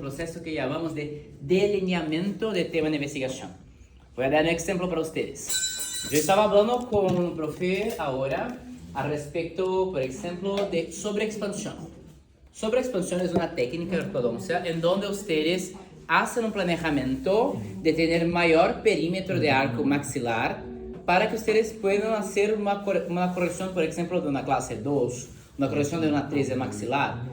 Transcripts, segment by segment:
proceso que llamamos de delineamiento de tema de investigación. Voy a dar un ejemplo para ustedes. Yo estaba hablando con un profe ahora al respecto, por ejemplo, de sobreexpansión. Sobreexpansión es una técnica de ortodoncia en donde ustedes hacen un planeamiento de tener mayor perímetro de arco maxilar para que ustedes puedan hacer una corrección, por ejemplo, de una clase 2, una corrección de una 3 de maxilar.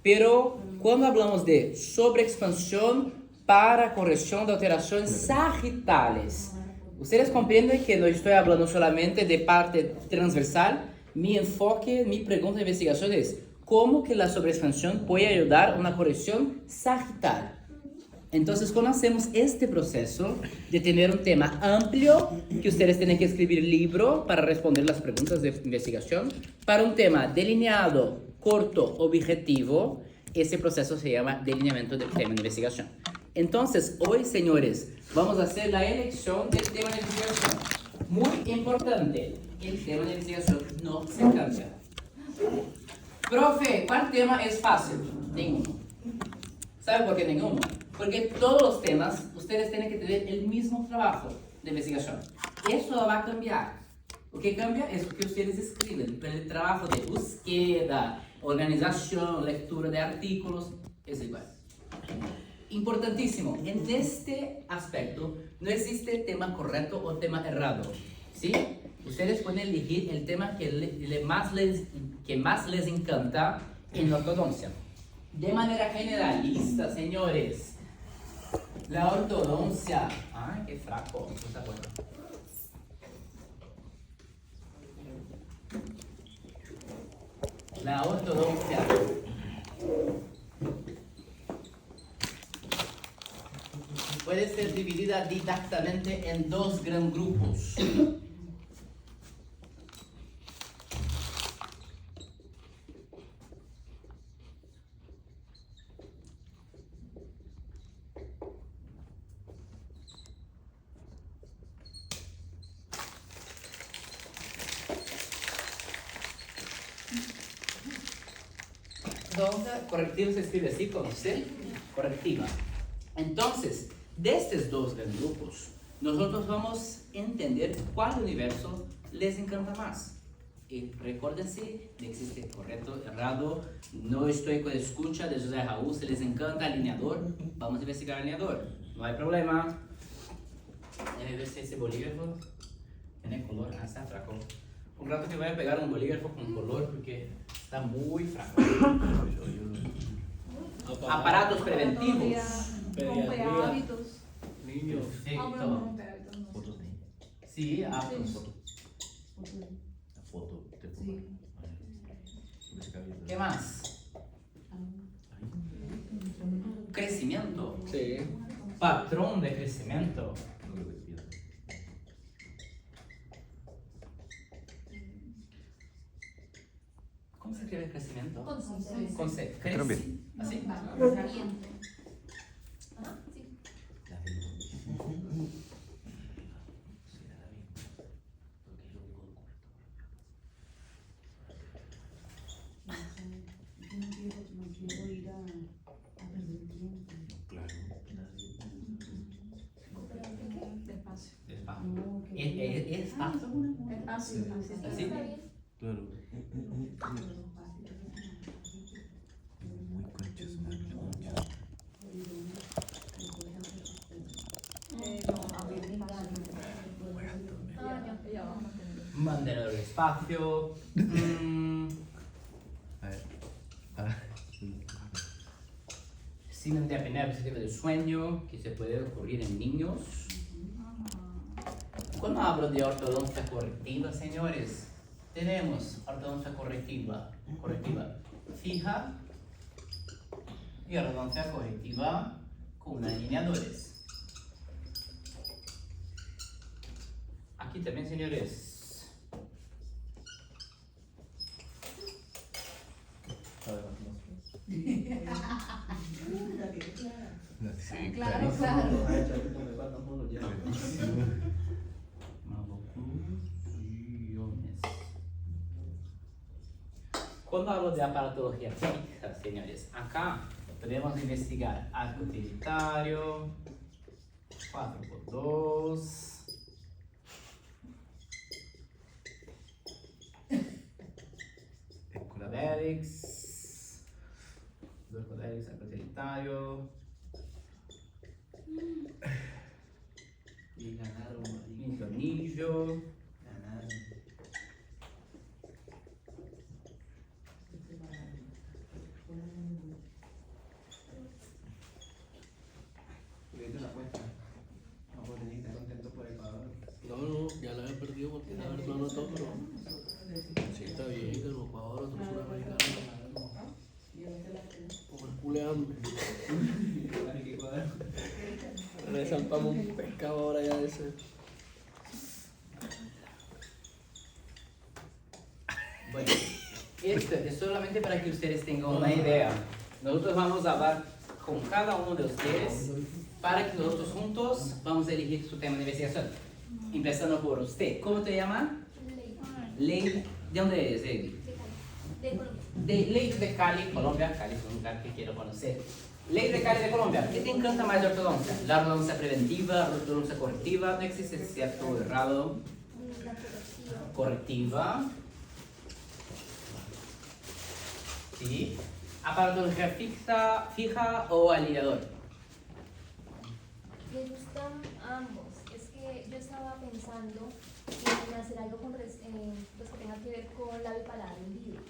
Pero cuando hablamos de sobreexpansión para corrección de alteraciones sagittales, ustedes comprenden que no estoy hablando solamente de parte transversal. Mi enfoque, mi pregunta de investigación es cómo que la sobreexpansión puede ayudar a una corrección sagital. Entonces, cuando hacemos este proceso de tener un tema amplio, que ustedes tienen que escribir libro para responder las preguntas de investigación, para un tema delineado, corto, objetivo, ese proceso se llama delineamiento del tema de investigación. Entonces, hoy, señores, vamos a hacer la elección del tema de investigación. Muy importante, el tema de investigación no se cambia. Profe, ¿cuál tema es fácil? Ninguno. ¿Saben por qué ninguno? Porque todos los temas, ustedes tienen que tener el mismo trabajo de investigación. Eso va a cambiar. Lo que cambia es lo que ustedes escriben, pero el trabajo de búsqueda, organización, lectura de artículos, es igual. Importantísimo, en este aspecto no existe tema correcto o tema errado, ¿sí? Ustedes pueden elegir el tema que más les encanta en la ortodoncia. De manera generalista, señores, la ortodoncia... ¡Ay, qué fraco! Eso está bueno. La ortodoncia puede ser dividida didácticamente en dos grandes grupos. Correctiva se escribe así, con C, correctiva. Entonces, de estos dos grandes grupos, nosotros vamos a entender cuál universo les encanta más. Y recuérdense, no existe correcto, errado, no estoy con escucha de José Raúl, si les encanta alineador, vamos a investigar alineador, no hay problema. Déjame ver si ese bolígrafo tiene color, está fraco. Un rato que voy a pegar un bolígrafo con color porque está muy fraco. Aparatos preventivos. Rompe hábitos. Niños. Perfecto. Fotos de Sí, aptos. la foto. Sí. ¿Qué más? Crecimiento. Sí. Patrón de crecimiento. ¿Cómo se escribe crecimiento? Con C. También. ¿Así? Despacio. ¿Así? Claro. Muy conchas, Mantener el espacio. Síndrome de apnea obstructiva del sueño, que se puede ocurrir en niños. Cuando hablo de ortodoncia correctiva, señores, tenemos ortodoncia correctiva fija y ortodoncia correctiva con alineadores. Aquí también, señores. Sí, Claro. Cuando hablo de aparatología fija, señores, acá Podemos investigar arco utilitario, 4x2. Codex. 2 codex, arco utilitario. Y ganaron. Quinto anillo. Ganaron. Perdiste la apuesta. No, pues tenés que estar contento por Ecuador. No, ya la había perdido porque la verdad no anotó, pero sí está bien, que no para ahora otro suramericano. Como el culeando. Le saltamos un pescado ahora ya de ese. Bueno, esto es solamente para que ustedes tengan una idea. Nosotros vamos a hablar con cada uno de ustedes para que nosotros juntos vamos a elegir su tema de investigación. Empezando por usted. ¿Cómo te llamas? Ley. ¿De dónde eres, Ley? De Colombia. De Ley de Cali, Colombia. Cali es un lugar que quiero conocer. Ley de Cali de Colombia. ¿Qué te encanta más de ortodoncia? La ortodoncia preventiva, la ortodoncia correctiva. No existe cierto o errado. La correctiva. Correctiva. Sí. Aparatología fija o alineador. Me gustan ambos. Es que yo estaba pensando en hacer algo pues que tenga que ver con labio, paladar y oído.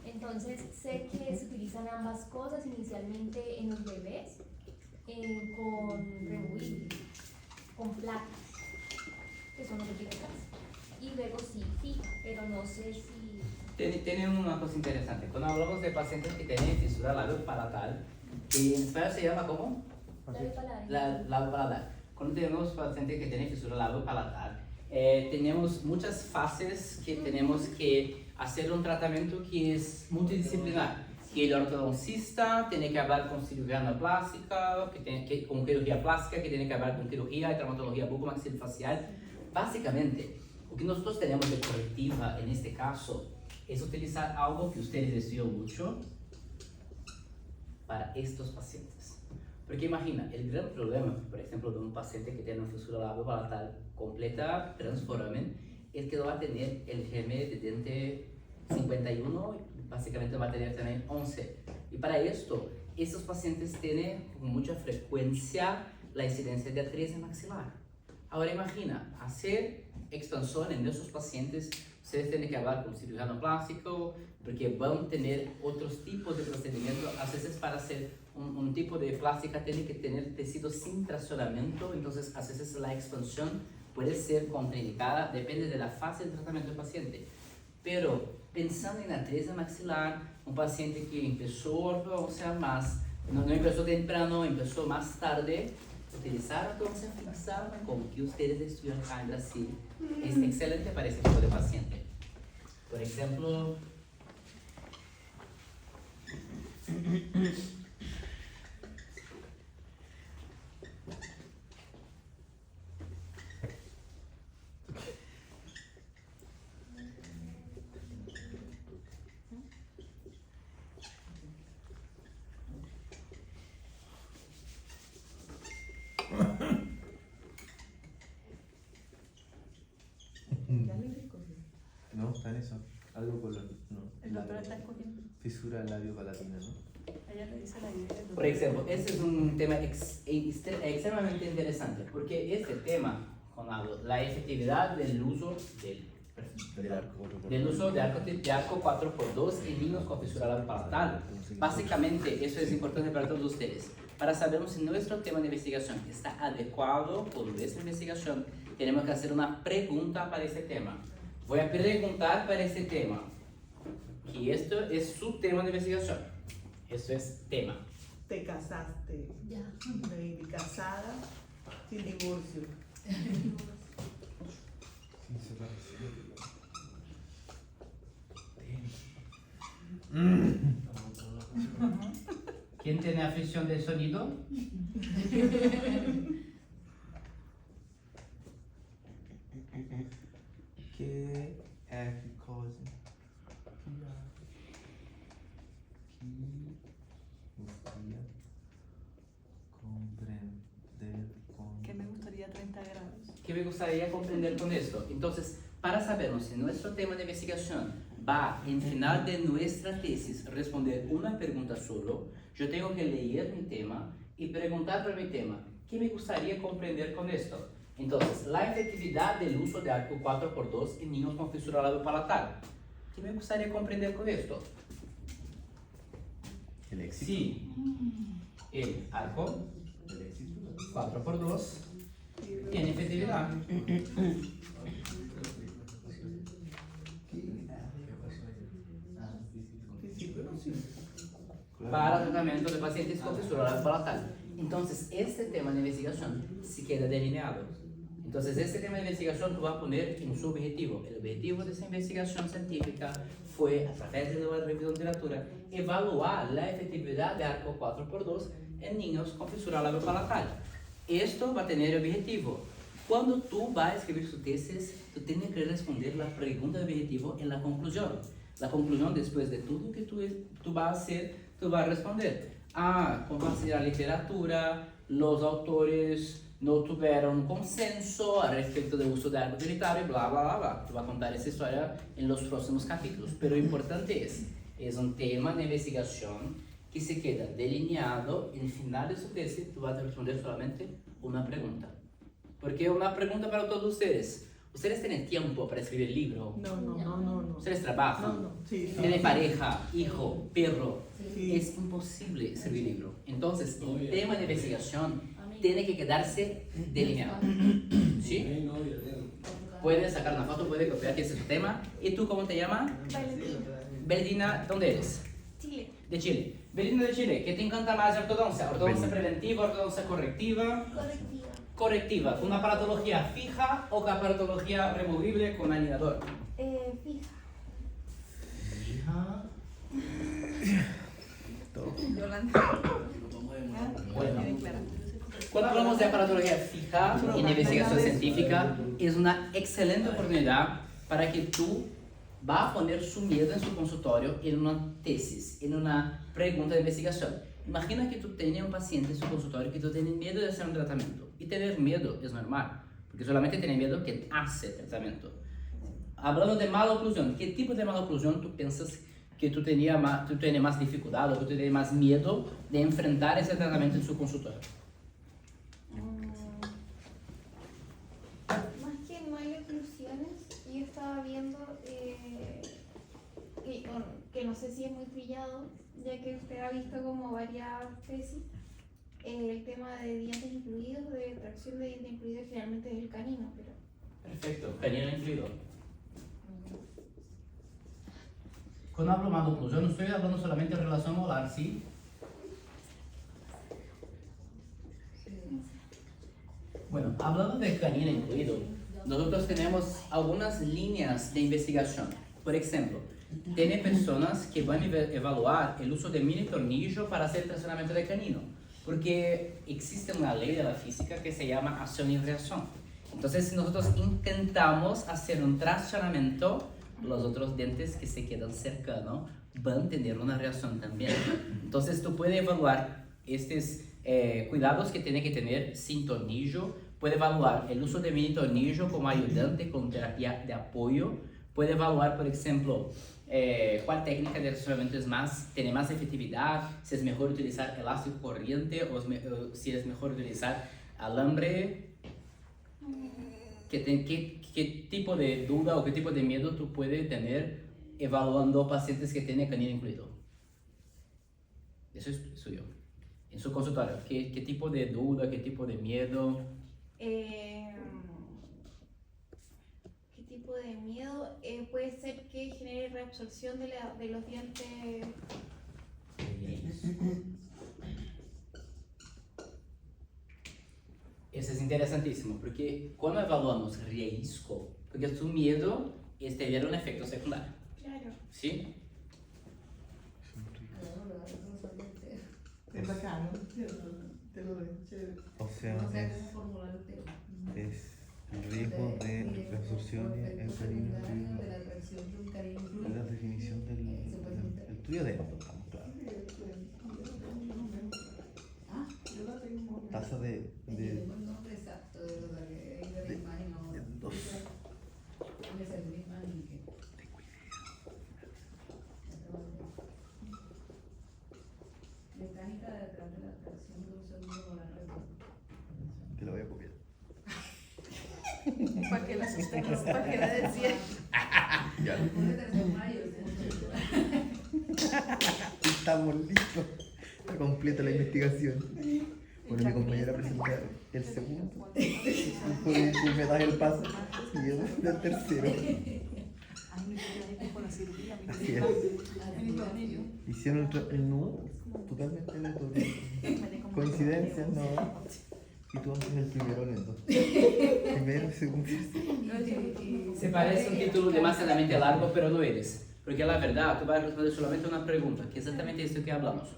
Entonces sé que se utilizan ambas cosas inicialmente en los bebés con removible, con placas, que son los etiquetas. Y luego sí fija, pero no sé si... Tienen una cosa interesante. Cuando hablamos de pacientes que tienen fisura labio palatal, en español se llama ¿cómo? labio, paladar. Labio palatal. Cuando tenemos pacientes que tienen fisura labio palatal, tenemos muchas fases que tenemos que hacer un tratamiento que es multidisciplinar. Que el ortodoncista tiene que hablar con cirugía plástica, con cirugía plástica, que tiene que hablar con cirugía y traumatología bucomaxilofacial. Básicamente, lo que nosotros tenemos de correctiva en este caso es utilizar algo que ustedes estudian mucho para estos pacientes. Porque imagina, el gran problema, por ejemplo, de un paciente que tiene una fisura labio-palatal completa, transforme, es que no va a tener el germen de diente 51, básicamente va a tener también 11. Y para esto, estos pacientes tienen con mucha frecuencia la incidencia de atresia maxilar. Ahora imagina, hacer expansión en esos pacientes, ustedes tienen que hablar con un cirujano plástico, porque van a tener otros tipos de procedimientos. A veces para hacer un tipo de plástica tiene que tener tejido sin traccionamiento, entonces a veces la expansión puede ser contraindicada, depende de la fase de tratamiento del paciente. Pero pensando en atresia maxilar, un paciente que empezó ortodoncia no empezó temprano, empezó más tarde, utilizar ortodoncia fixa, como que ustedes estudian acá en Brasil, es excelente para ese tipo de paciente. Por ejemplo, No, está en eso. Algo con los. No. El doctor está escogiendo. Fisura labio-palatina, ¿no? Ella le dice la idea. por ejemplo, este es un tema extremadamente interesante, porque este tema, con la efectividad del uso del uso de arco 4x2 en niños con fisura labio-palatal. Básicamente, eso es importante para todos ustedes. Para saber si nuestro tema de investigación está adecuado con nuestra investigación, tenemos que hacer una pregunta para ese tema. Voy a preguntar para ese tema, que esto es su tema de investigación. Eso es tema. Te casaste, Ya. baby, casada, sin divorcio. Sin separación. ¿Quién tiene aflicción del sonido? Que é que causa? me gustaría comprender con esto. Entonces, para sabernos si nuestro tema de investigación va en final de nuestra tesis responder una pregunta solo, yo tengo que leer mi tema y preguntar por mi tema, ¿qué me gustaría comprender con esto? Entonces, la efectividad del uso de arco 4x2 en niños con fisura labiopalatal. ¿Qué me gustaría comprender con esto? El éxito. Sí, el arco 4x2 tiene efectividad. Sí, pero sí. Para tratamiento de pacientes con fisura labiopalatal. Entonces, este tema de investigación se queda delineado. Entonces, este tema de investigación tú vas a poner en su objetivo. El objetivo de esa investigación científica fue, a través de la revisión de literatura, evaluar la efectividad de arco 4x2 en niños con fisura labiopalatal. Esto va a tener objetivo. Cuando tú vas a escribir tu tesis, tú tienes que responder la pregunta de objetivo en la conclusión. La conclusión, después de todo que tú vas a hacer, tú vas a responder. Con base a la literatura, los autores no tuvieron consenso a respecto del uso de arco utilitario, bla, bla, bla, bla. Tú vas a contar esa historia en los próximos capítulos. Pero lo importante es un tema de investigación que se queda delineado en el final de su tesis. Tú vas a responder solamente una pregunta. Porque una pregunta para todos ustedes. ¿Ustedes tienen tiempo para escribir el libro? No. ¿Ustedes trabajan? No. Sí. ¿Tienen pareja, hijo, perro? Sí. Es imposible escribir libro. Entonces, el tema de investigación tiene que quedarse delineado. ¿Sí? Puedes sacar una foto, puedes copiar que ese es tu tema. ¿Y tú cómo te llamas? Valentina. Beldina, ¿dónde eres? Chile. De Chile. Beldina de Chile, ¿qué te encanta más de ortodoncia? ¿Ortodoncia preventiva, ortodoncia correctiva? Correctiva. Correctiva, ¿con una aparatología fija o con aparatología removible con alineador? Fija. Fija. Yolanda. Bueno. Cuando hablamos de aparatología fija en investigación científica, es una excelente oportunidad para que tú vas a poner su miedo en su consultorio en una tesis, en una pregunta de investigación. Imagina que tú tienes un paciente en su consultorio que tú tienes miedo de hacer un tratamiento. Y tener miedo es normal, porque solamente tienes miedo que hace tratamiento. Hablando de mala oclusión, ¿qué tipo de mala oclusión tú piensas que tú tienes más dificultad o que tú tienes más miedo de enfrentar ese tratamiento en su consultorio? Más que no hay oclusiones, yo estaba viendo que no sé si es muy trillado, ya que usted ha visto como varias tesis, el tema de dientes incluidos, de tracción de dientes incluidos, generalmente es el canino, pero... Perfecto, canino incluido. Cuando hablo más de oclusión, no estoy hablando solamente de relación molar, ¿sí? Bueno, hablando de canino incluido, nosotros tenemos algunas líneas de investigación. Por ejemplo, tiene personas que van a evaluar el uso de mini tornillo para hacer traccionamiento de canino, porque existe una ley de la física que se llama acción y reacción. Entonces, si nosotros intentamos hacer un traccionamiento, los otros dientes que se quedan cercanos van a tener una reacción también. Entonces, tú puedes evaluar estos cuidados que tiene que tener sin tornillo. Puede evaluar el uso de mini tornillo como ayudante con terapia de apoyo. Puede evaluar, por ejemplo, cuál técnica de traccionamiento tiene más efectividad, si es mejor utilizar elástico corriente o si es mejor utilizar alambre. ¿Qué tipo de duda o qué tipo de miedo tú puedes tener evaluando pacientes que tienen canino incluido? Eso es suyo. En su consultorio, ¿qué tipo de duda, qué tipo de miedo? ¿Qué tipo de miedo? Puede ser que genere reabsorción de los dientes. Eso es interesantísimo, porque cuando evaluamos riesgo, porque tu miedo es tener un efecto secundario, Claro. ¿sí? Es bacano, te lo doy, chévere. O sea, es el riesgo de reabsorción en canino incluido. La definición del estudio de claro. Tasa de Mecánica detrás de la atracción de un sonido molar redondo. Te lo voy a copiar. Para que la sostengas, para que la decía. Ya. Después de tercer mayo, Estamos listos. Está completa la investigación. Bueno, mi compañera presenta el segundo. Tú me das el paso y yo el tercero. Ay, mi hija con la cirugía, mi Así es. tornillo. Hicieron no, totalmente aleatorio. Coincidencias, no. Y tú haces el primero en esto. Primero, segundo. Se parece un título demasiadamente largo, pero no eres. Porque la verdad, tú vas a responder solamente una pregunta, que es exactamente esto que hablamos.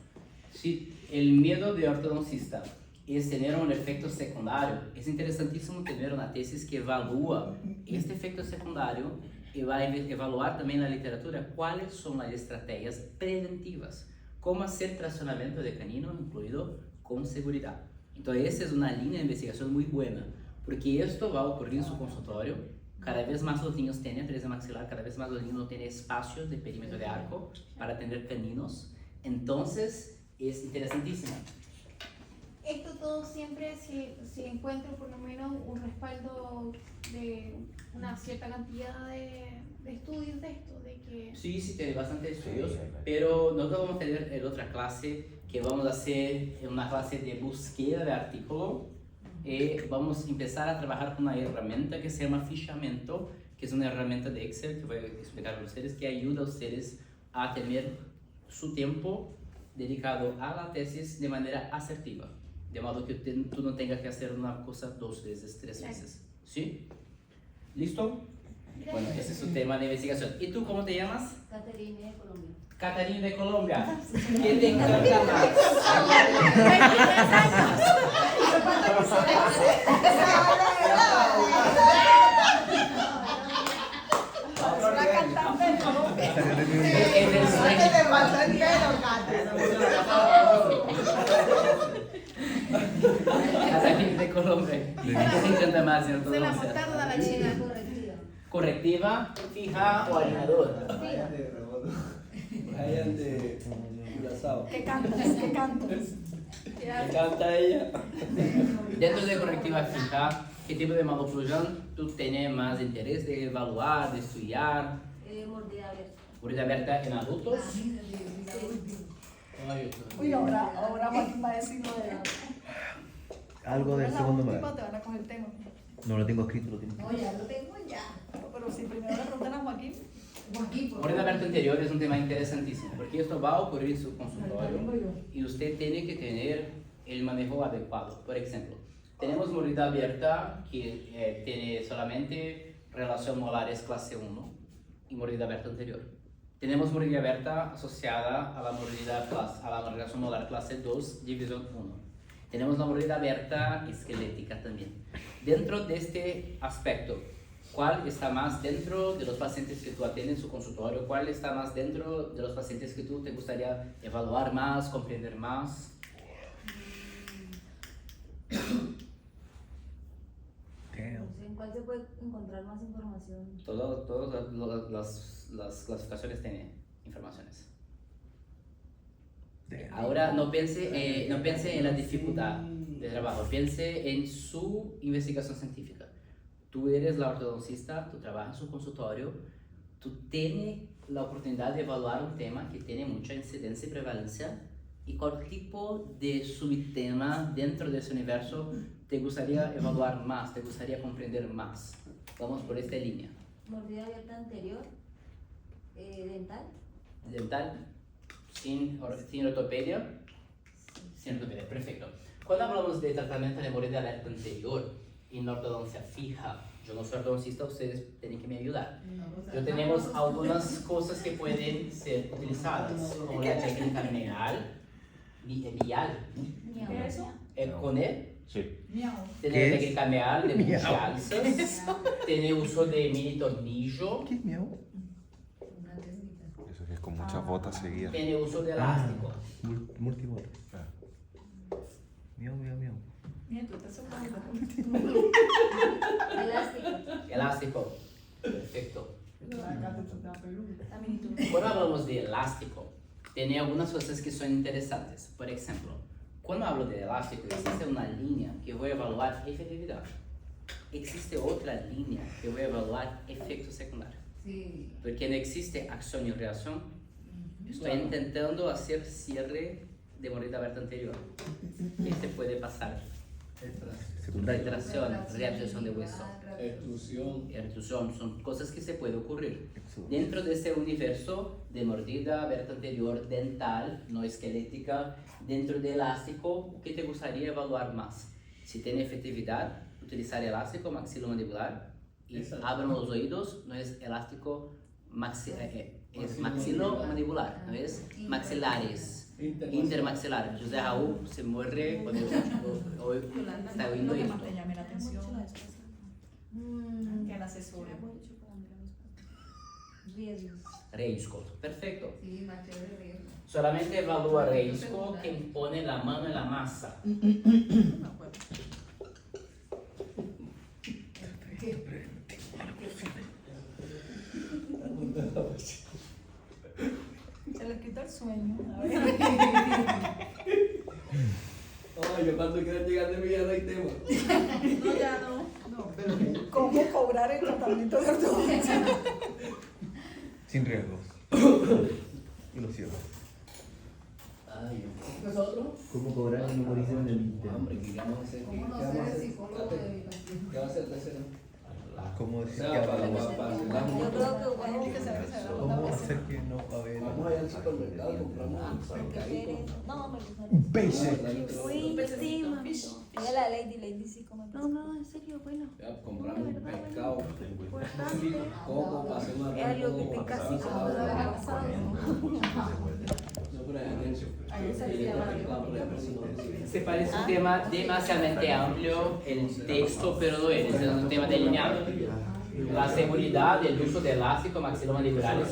Si el miedo de ortodoncista es tener un efecto secundario, es interesantísimo tener una tesis que evalúa este efecto secundario y va a evaluar también en la literatura cuáles son las estrategias preventivas, cómo hacer traccionamiento de canino incluido con seguridad. Entonces, esa es una línea de investigación muy buena, porque esto va a ocurrir en su consultorio. Cada vez más los niños tienen atresia maxilar, cada vez más los niños no tienen espacios de perímetro de arco para tener caninos. Entonces, es interesantísimo. Esto todo siempre si encuentro por lo menos un respaldo de una cierta cantidad de estudios de esto, de que... Sí, sí, tiene bastantes estudios, pero nosotros vamos a tener en otra clase que vamos a hacer una clase de búsqueda de artículo y vamos a empezar a trabajar con una herramienta que se llama fichamiento, que es una herramienta de Excel que voy a explicar a ustedes, que ayuda a ustedes a tener su tiempo dedicado a la tesis de manera asertiva, de modo que tú no tengas que hacer una cosa 2 veces, 3 veces. ¿Sí? ¿Listo? Bueno, ese es su tema de investigación. ¿Y tú cómo te llamas? Caterina de Colombia. Catarina de Colombia. ¿Qué te encanta más? La cantante de Colombia. En el sueño. Te falta el pelo, Catarina de Colombia. ¿Qué te encanta más en Se la ortodoncia? montaron a la china. Correctiva. Correctiva, fija o alineador. Vayan de reboto. Vayan de curazao. ¿Qué cantas? ¿Qué cantas? ¿Me canta ella? Dentro de correctiva fija, ¿qué tipo de maloclusión tú tienes más interés de evaluar, de estudiar? Mordida abierta. Mordida abierta en adultos. Uy, ahora Joaquín va a decir lo de... Algo del segundo tipo modelo. te van a coger el tema. No lo tengo escrito, lo tengo. No, ya lo tengo ya. Pero si primero le preguntan a Joaquín, Joaquín, por Mordida favor. abierta anterior es un tema interesantísimo, porque esto va a ocurrir en su consultorio y usted tiene que tener el manejo adecuado. Por ejemplo, tenemos mordida abierta que tiene solamente relación molares clase 1 y mordida abierta anterior. Tenemos mordida abierta asociada a la a la relación molar clase 2, división 1. Tenemos la mordida abierta esquelética también. Dentro de este aspecto, ¿cuál está más dentro de los pacientes que tú atiendes en su consultorio? ¿Cuál está más dentro de los pacientes que tú te gustaría evaluar más, comprender más? ¿En cuál se puede encontrar más información? Todas las clasificaciones tienen informaciones. Ahora no piense en la dificultad de trabajo, piense en su investigación científica. Tú eres la ortodoncista, tú trabajas en su consultorio, tú tienes la oportunidad de evaluar un tema que tiene mucha incidencia y prevalencia, y cuál tipo de subtema dentro de ese universo te gustaría evaluar más, te gustaría comprender más. Vamos por esta línea. Mordida abierta anterior. Dental. Dental, sin ortopedia. Sin ortopedia, perfecto. Cuando hablamos de tratamiento de mordida abierta anterior en ortodoncia fija, yo no soy ortodoncista, ustedes tienen que me ayudar. Yo tenemos algunas cosas que pueden ser utilizadas, como la técnica vial. ¿qué es eso? Con él, Miau. tiene ¿Qué la es? técnica vial de Miau. multialzas, tiene uso de mini tornillo, ¿Qué es miau? Una técnica. Eso que es con muchas botas seguidas. tiene uso de elástico. Multibot. Ah. Miau, miau, miau. Mira, tú estás seguro. Elástico. Elástico. Perfecto. La minitud. Cuando hablamos de elástico, tiene algunas cosas que son interesantes. Por ejemplo, cuando hablo de elástico, existe una línea que voy a evaluar efectividad. Existe otra línea que voy a evaluar efecto secundario. Sí. Porque no existe acción y reacción. Estoy intentando hacer cierre de mordida abierta anterior. Este puede pasar. Retracción, reabsorción de hueso, extrusión, son cosas que se pueden ocurrir. Dentro de ese universo de mordida abierta anterior, dental, no esquelética, dentro de elástico, ¿qué te gustaría evaluar más? Si tiene efectividad, utilizar elástico maxilomandibular y abran los oídos, no es elástico es maxilomandibular, no es maxilares. Intermaxilar. José Raúl se muere cuando está oyendo Lo que esto. más te llame la atención, que la asesore. Riesgos. Reisco. Perfecto. Sí, más chévere riesgos. Solamente evalúa reisco quien pone la mano en la masa. Se les quita el sueño. Ay, yo cuando quieran llegar de mi vida no hay tema. No, ya no. ¿Cómo cobrar el tratamiento de ortodoncia? Sin riesgos. Ilusión. Ay, ¿qué es otro? ¿Cómo cobrar la memorización del interno? Hombre, ¿qué vamos a hacer? ¿Cómo no ¿Qué vamos a ser hacer? psicólogo de educación? ¿Qué va a hacer tercero? ¿Cómo O decir sea, que para hablamos? Yo creo que bueno, que se ve ¿Cómo hacer que no va a haber vamos allá al supermercado, compramos un pescadito. no, me gusta. un peixe? Uy, sí, mami. Mira la Lady sí come. No, en serio, bueno. Ya, compramos un pescado, Importante. coco, para hacer una Es algo que te casi como de la pasada. No, pero Se parece un tema demasiadamente amplio el texto, pero no es un tema delineado. La seguridad del uso de elástico maxilomandibulares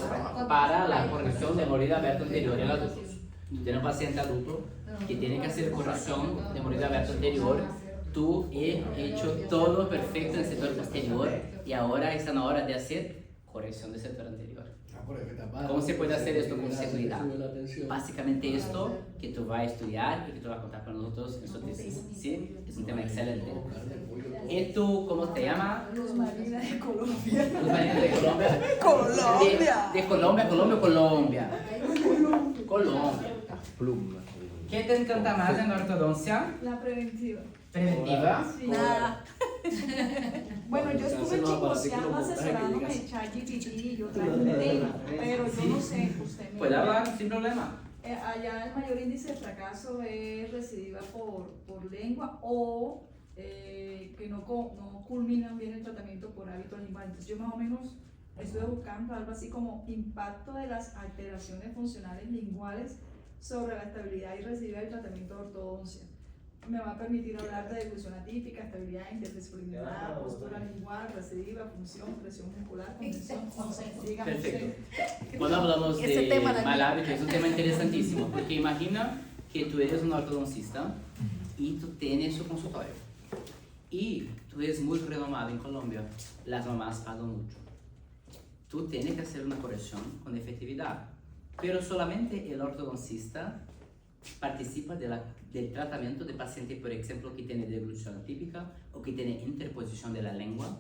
para la corrección de mordida abierta anterior en adultos. Tiene un paciente adulto que tiene que hacer corrección de mordida abierta anterior. Tú he hecho todo perfecto en el sector posterior y ahora está en la hora de hacer corrección del sector anterior. ¿Cómo se puede hacer esto con seguridad? Básicamente esto que tú vas a estudiar y que tú vas a contar con nosotros en su tesis. ¿Sí? Es un tema excelente. ¿Y tú cómo te llamas? Luz Marina de Colombia. Luz Marina de Colombia. Colombia. De Colombia, Colombia. Colombia. Pluma. ¿Qué te encanta más en la ortodoncia? La preventiva. Preventiva. Nada. Bueno, yo estuve Hacen los aparatos que chismoseando lo montaje que asesorándome digas. en ChatGPT y yo traje un tema, pero yo no sé, usted me Puede hablar sin problema. allá el mayor índice de fracaso es recidiva por lengua o que no culminan bien el tratamiento por hábitos linguales. Entonces yo más o menos estuve buscando algo así como impacto de las alteraciones funcionales linguales sobre la estabilidad y recidiva del tratamiento de ortodoncia. Me va a permitir hablar de deglución atípica, estabilidad interdisciplinar, postura lingual, recidiva, función, presión muscular, condición, dígame usted. Perfecto. Cuando hablamos Ese de tema de mal aquí. hábito es un tema interesantísimo, porque imagina que tú eres un ortodoncista y tú tienes su consultorio y tú eres muy renomado en Colombia, las mamás pagan mucho. Tú tienes que hacer una corrección con efectividad, pero solamente el ortodoncista participa del tratamiento de paciente, por ejemplo, que tiene deglución atípica o que tiene interposición de la lengua.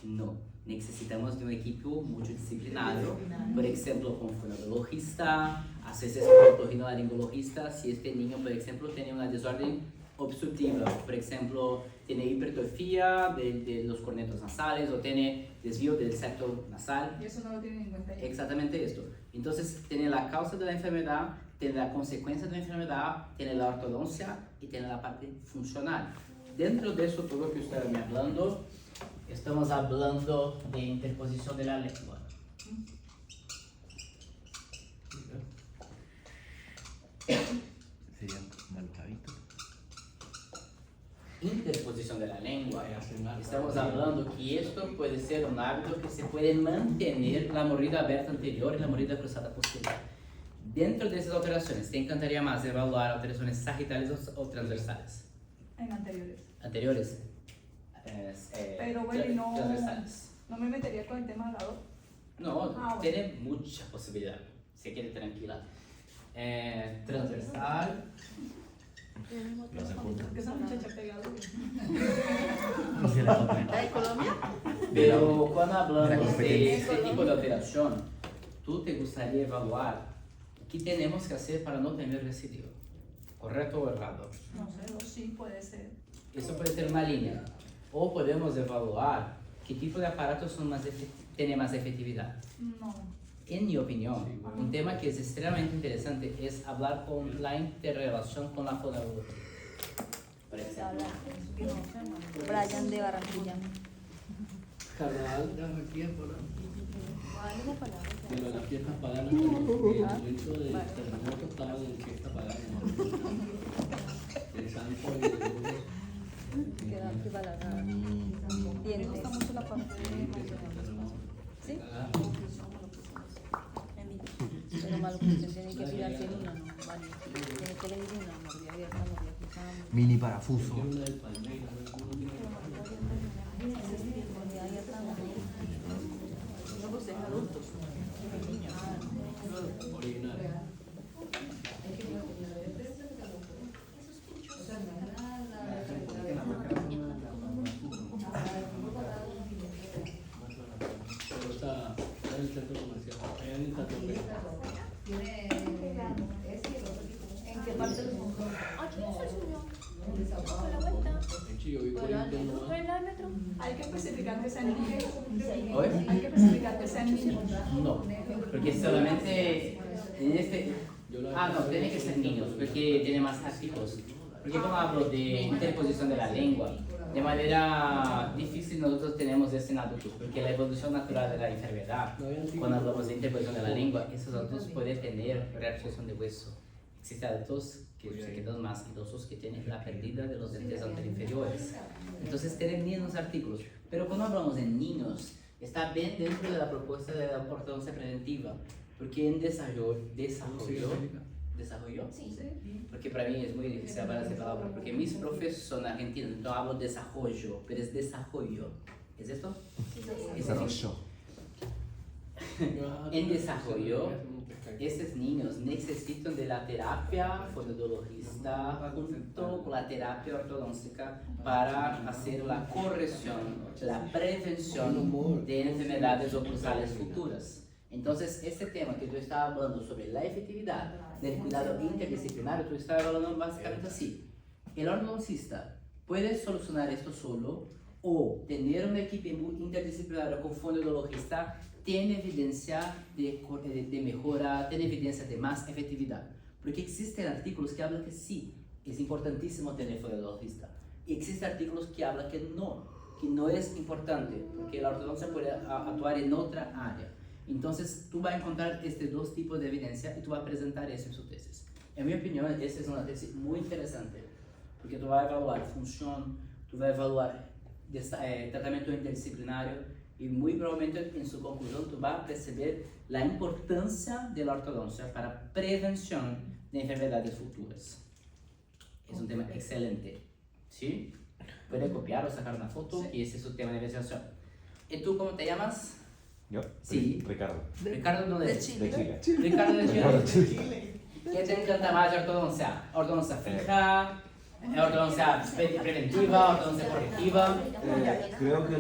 No, necesitamos de un equipo multidisciplinario, por ejemplo, con fonoaudiologista, a veces con otorrinolaringologista, si este niño, por ejemplo, tiene una desorden obstructiva, por ejemplo, tiene hipertrofia de los cornetos nasales o tiene desvío del septo nasal. Y eso no lo tienen en cuenta ya. Exactamente esto. Entonces, tiene la causa de la enfermedad, tiene la consecuencia de la enfermedad, tiene la ortodoncia y tiene la parte funcional. Dentro de eso, todo lo que usted me hablando, estamos hablando de interposición de la lengua. Serían malos hábitos. Interposición de la lengua. Estamos hablando que esto puede ser un hábito que se puede mantener la mordida abierta anterior y la mordida cruzada posterior. Dentro de esas alteraciones, ¿te encantaría más evaluar alteraciones sagittales o transversales? En anteriores. Anteriores. Pero bueno, y no. Transversales. No me metería con el tema de la dos. No, bueno. tiene mucha posibilidad. Se quede tranquila. Transversal. Porque esa muchacha pegada. ¿La de Colombia? Pero cuando De la hablamos de competencia. este tipo de alteración, tú te gustaría evaluar qué tenemos que hacer para no tener recidivo. ¿Correcto o errado? No sé, o sí puede ser. Eso puede ser una línea. O podemos evaluar qué tipo de aparatos tiene más efectividad. No. En mi opinión, un tema que es extremadamente interesante es hablar con la interrelación con la fonología. Por ejemplo, Brian de Barranquilla. Carnaval de Barranquilla, por ¿Cuál es la palabra? Pero las fiestas paganas, el momento del terremoto estaban en fiesta pagana. El santo y el Queda aquí para la nada. Me gusta mucho la parte de ¿sí? Pero malo que usted tiene que fijarse en una, no, vale. Tiene que elegir una, moría abierta, moría cruzada. Mini parafuso. una del Palmeiras, Moría abierta, No, pues es adultos. original. Pero está en el centro comercial, allá en el Tatuapé. ¿En qué parte del mundo? Aquí no se subió. Por la vuelta. De hecho, yo vi por interno ¿Por el lado del metro? Hay que especificar que sean niños. ¿Oye? Hay que especificar que sean niños. no, porque solamente en este... no, tiene que ser niños, porque tiene más artículos. Porque como hablo de interposición de la lengua, de manera difícil nosotros tenemos esto en adultos, porque la evolución natural de la enfermedad, cuando hablamos de interposición de la lengua, esos adultos pueden tener reabsorción de hueso. Existen adultos que se quedan más idosos que tienen la pérdida de los dientes anteriores. Entonces tienen mismos artículos. Pero cuando hablamos de niños, está bien dentro de la propuesta de la ortodoncia preventiva, porque en desarrollo, Sí. porque para mí es muy difícil hablar esa palabra, porque mis profes son argentinos, entonces hablo desarrollo, pero es desarrollo. ¿Es esto? Desarrollo. En desarrollo, estos niños necesitan de la terapia fonoaudiologista junto con la terapia ortodóntica para hacer la corrección, la prevención de enfermedades oclusales futuras. Entonces, este tema que yo estaba hablando sobre la efectividad del cuidado interdisciplinario, tú estabas hablando básicamente así. El ortodoncista puede solucionar esto solo o tener un equipo interdisciplinario con fonoaudiologista tiene evidencia de mejora, tiene evidencia de más efectividad. Porque existen artículos que hablan que sí, es importantísimo tener fonoaudiologista. Y existen artículos que hablan que no es importante, porque la ortodoncia puede actuar en otra área. Entonces, tú vas a encontrar estos dos tipos de evidencia y tú vas a presentar eso en su tesis. En mi opinión, esta es una tesis muy interesante, porque tú vas a evaluar función, tú vas a evaluar tratamiento interdisciplinario y muy probablemente en su conclusión tú vas a percibir la importancia de la ortodoncia para prevención de enfermedades futuras. Es un tema excelente, ¿sí? Puedes copiar o sacar una foto y ese es su tema de investigación. ¿Y tú cómo te llamas? ¿Yo? Sí. Ricardo. Ricardo, ¿dónde es? De Chile. Ricardo de Chile. ¿Qué te encanta más de ortodoncia? ¿Ortodoncia fija? ¿Ortodoncia preventiva? ¿Ortodoncia correctiva? Creo que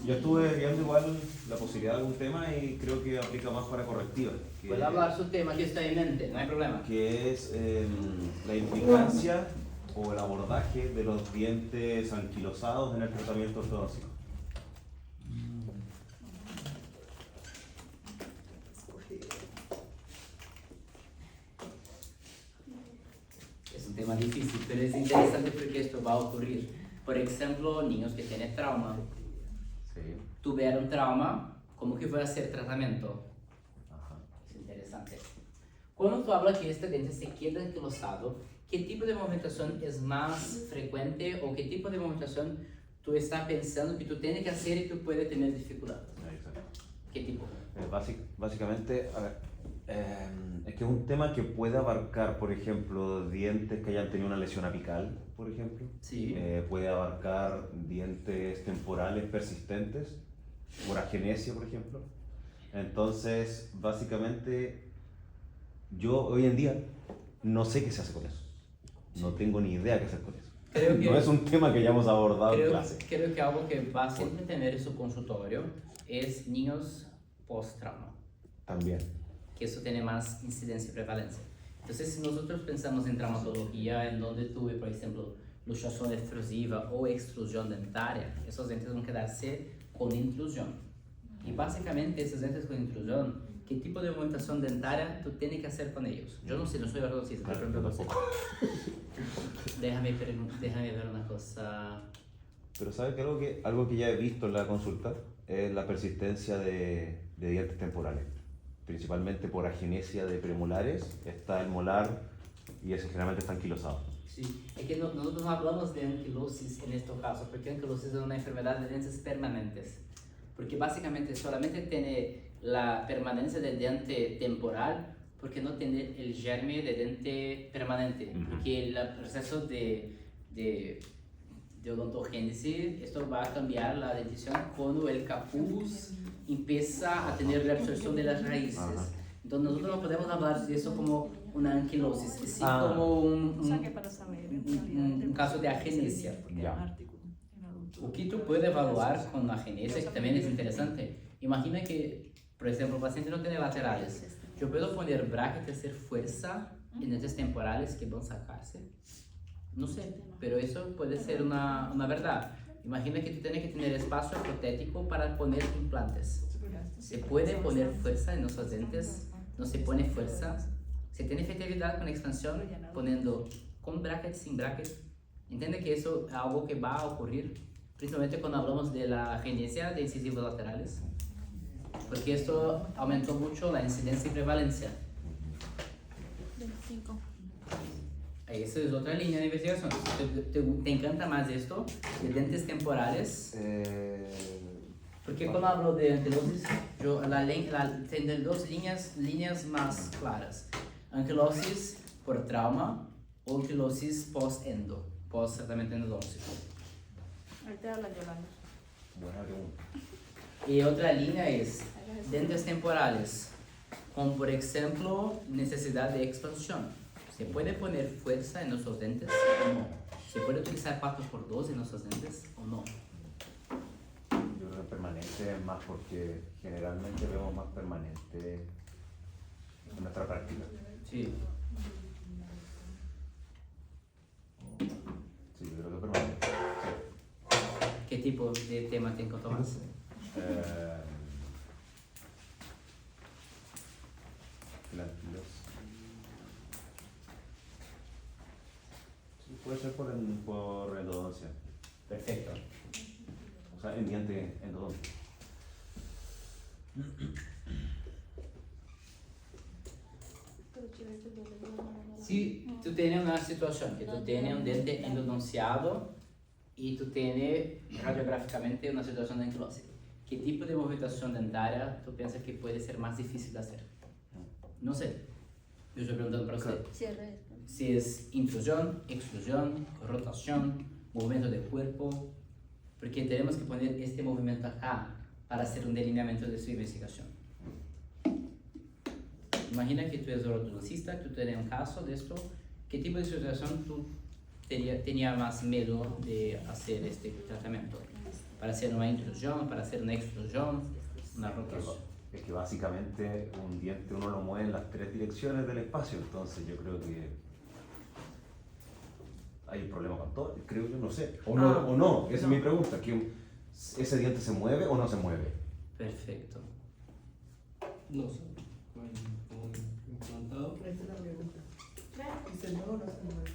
yo estuve viendo igual la posibilidad de algún tema y creo que aplica más para correctiva. Puede hablar su tema que está en mente, no hay problema. Que es la implicancia o el abordaje de los dientes anquilosados en el tratamiento ortodóntico. Es un tema difícil, pero es interesante porque esto va a ocurrir. Por ejemplo, niños que tienen trauma. Sí. Tuvieron trauma, ¿cómo que fue a hacer tratamiento? Ajá. Es interesante. Cuando tú hablas que este diente se queda anquilosado, ¿qué tipo de movimentación es más frecuente o qué tipo de movimentación tú estás pensando que tú tienes que hacer y tú puedes tener dificultad? Exacto. ¿Qué tipo? Básicamente, a ver, es que es un tema que puede abarcar, por ejemplo, dientes que hayan tenido una lesión apical, por ejemplo. Sí. Puede abarcar dientes temporales persistentes por agenesia, por ejemplo. Entonces, básicamente, yo hoy en día no sé qué se hace con eso. No tengo ni idea qué hacer con eso. Creo que- No es un tema que hayamos abordado en clase. Creo que algo que va a siempre tener en su consultorio es niños post-trauma, También. que eso tiene más incidencia y prevalencia. Entonces, si nosotros pensamos en traumatología, en donde tuve, por ejemplo, luxación extrusiva o extrusión dentaria, esos dientes van a quedarse con intrusión. Y básicamente, esos dientes con intrusión, ¿qué tipo de movimentación dentaria tú tienes que hacer con ellos? Yo no sé, no soy ortodoncista, pero pregunto a você. Déjame ver una cosa. Pero ¿sabe que algo que ya he visto en la consulta es la persistencia de dientes temporales? Principalmente por agenesia de premolares, está el molar y ese generalmente está anquilosado. Sí, es que nosotros no hablamos de anquilosis en este caso, porque anquilosis es una enfermedad de dientes permanentes. Porque básicamente solamente tiene la permanencia del diente temporal porque no tiene el germen de diente permanente. Porque el proceso de odontogénesis, esto va a cambiar la dentición cuando el capuz empieza a tener reabsorción de las raíces. Ajá. Entonces nosotros no podemos hablar de eso como una anquilosis, y sí como un caso de agenesia. Ya. O que tú puedes evaluar con la agenesia, que también es interesante. Imagina que, por ejemplo, el paciente no tiene laterales. Yo puedo poner bracket y hacer fuerza en dientes temporales que van a sacarse. No sé, pero eso puede ser una verdad. Imagina que tú tienes que tener espacio protético para poner implantes. Se puede poner fuerza en nuestros dientes, no se pone fuerza. Se tiene efectividad con expansión poniendo con bracket, sin bracket. Entiende que eso es algo que va a ocurrir, principalmente cuando hablamos de la agenesia de incisivos laterales, porque esto aumentó mucho la incidencia y prevalencia. 25. Esa es otra línea de investigación. ¿Te encanta más esto de dientes temporales? Porque cuando hablo de anquilosis, yo tengo dos líneas más claras. Anquilosis por trauma o anquilosis post-endo, post-tratamiento endodôntico. Ahí te habla Yolanda. Buena pregunta. Y otra línea es dientes temporales, con por ejemplo necesidad de expansión. ¿Se puede poner fuerza en nuestros dientes o no? ¿Se puede utilizar 4x2 en nuestros dientes o no? Yo creo que permanente es más porque generalmente vemos más permanente en nuestra práctica. Sí. Sí, yo creo que permanente. Sí. ¿Qué tipo de tema te encontró más? La anquilosis. Sí, puede ser por endodoncia. Perfecto. O sea, en diente endodóntico. Si tú tienes una situación que tú tienes un diente endodonciado y tú tienes radiográficamente una situación de anquilosis, ¿qué tipo de movimentación dentaria tú piensas que puede ser más difícil de hacer? No sé. Yo estoy preguntando para usted. Cierre. Si es intrusión, extrusión, rotación, movimiento del cuerpo, porque tenemos que poner este movimiento acá para hacer un delineamiento de su investigación. Imagina que tú eres ortodoncista, que tú tienes un caso de esto, ¿qué tipo de situación tú tenías más miedo de hacer este tratamiento? ¿Para hacer una intrusión, para hacer una extrusión, una rotación? Es que básicamente un diente uno lo mueve en las tres direcciones del espacio, entonces yo creo que hay un problema con todo, creo yo, no sé. O no, esa es mi pregunta, que ¿ese diente se mueve o no se mueve? Perfecto. No sé. Implantado. Esa es la pregunta. Y se mueve o no se mueve.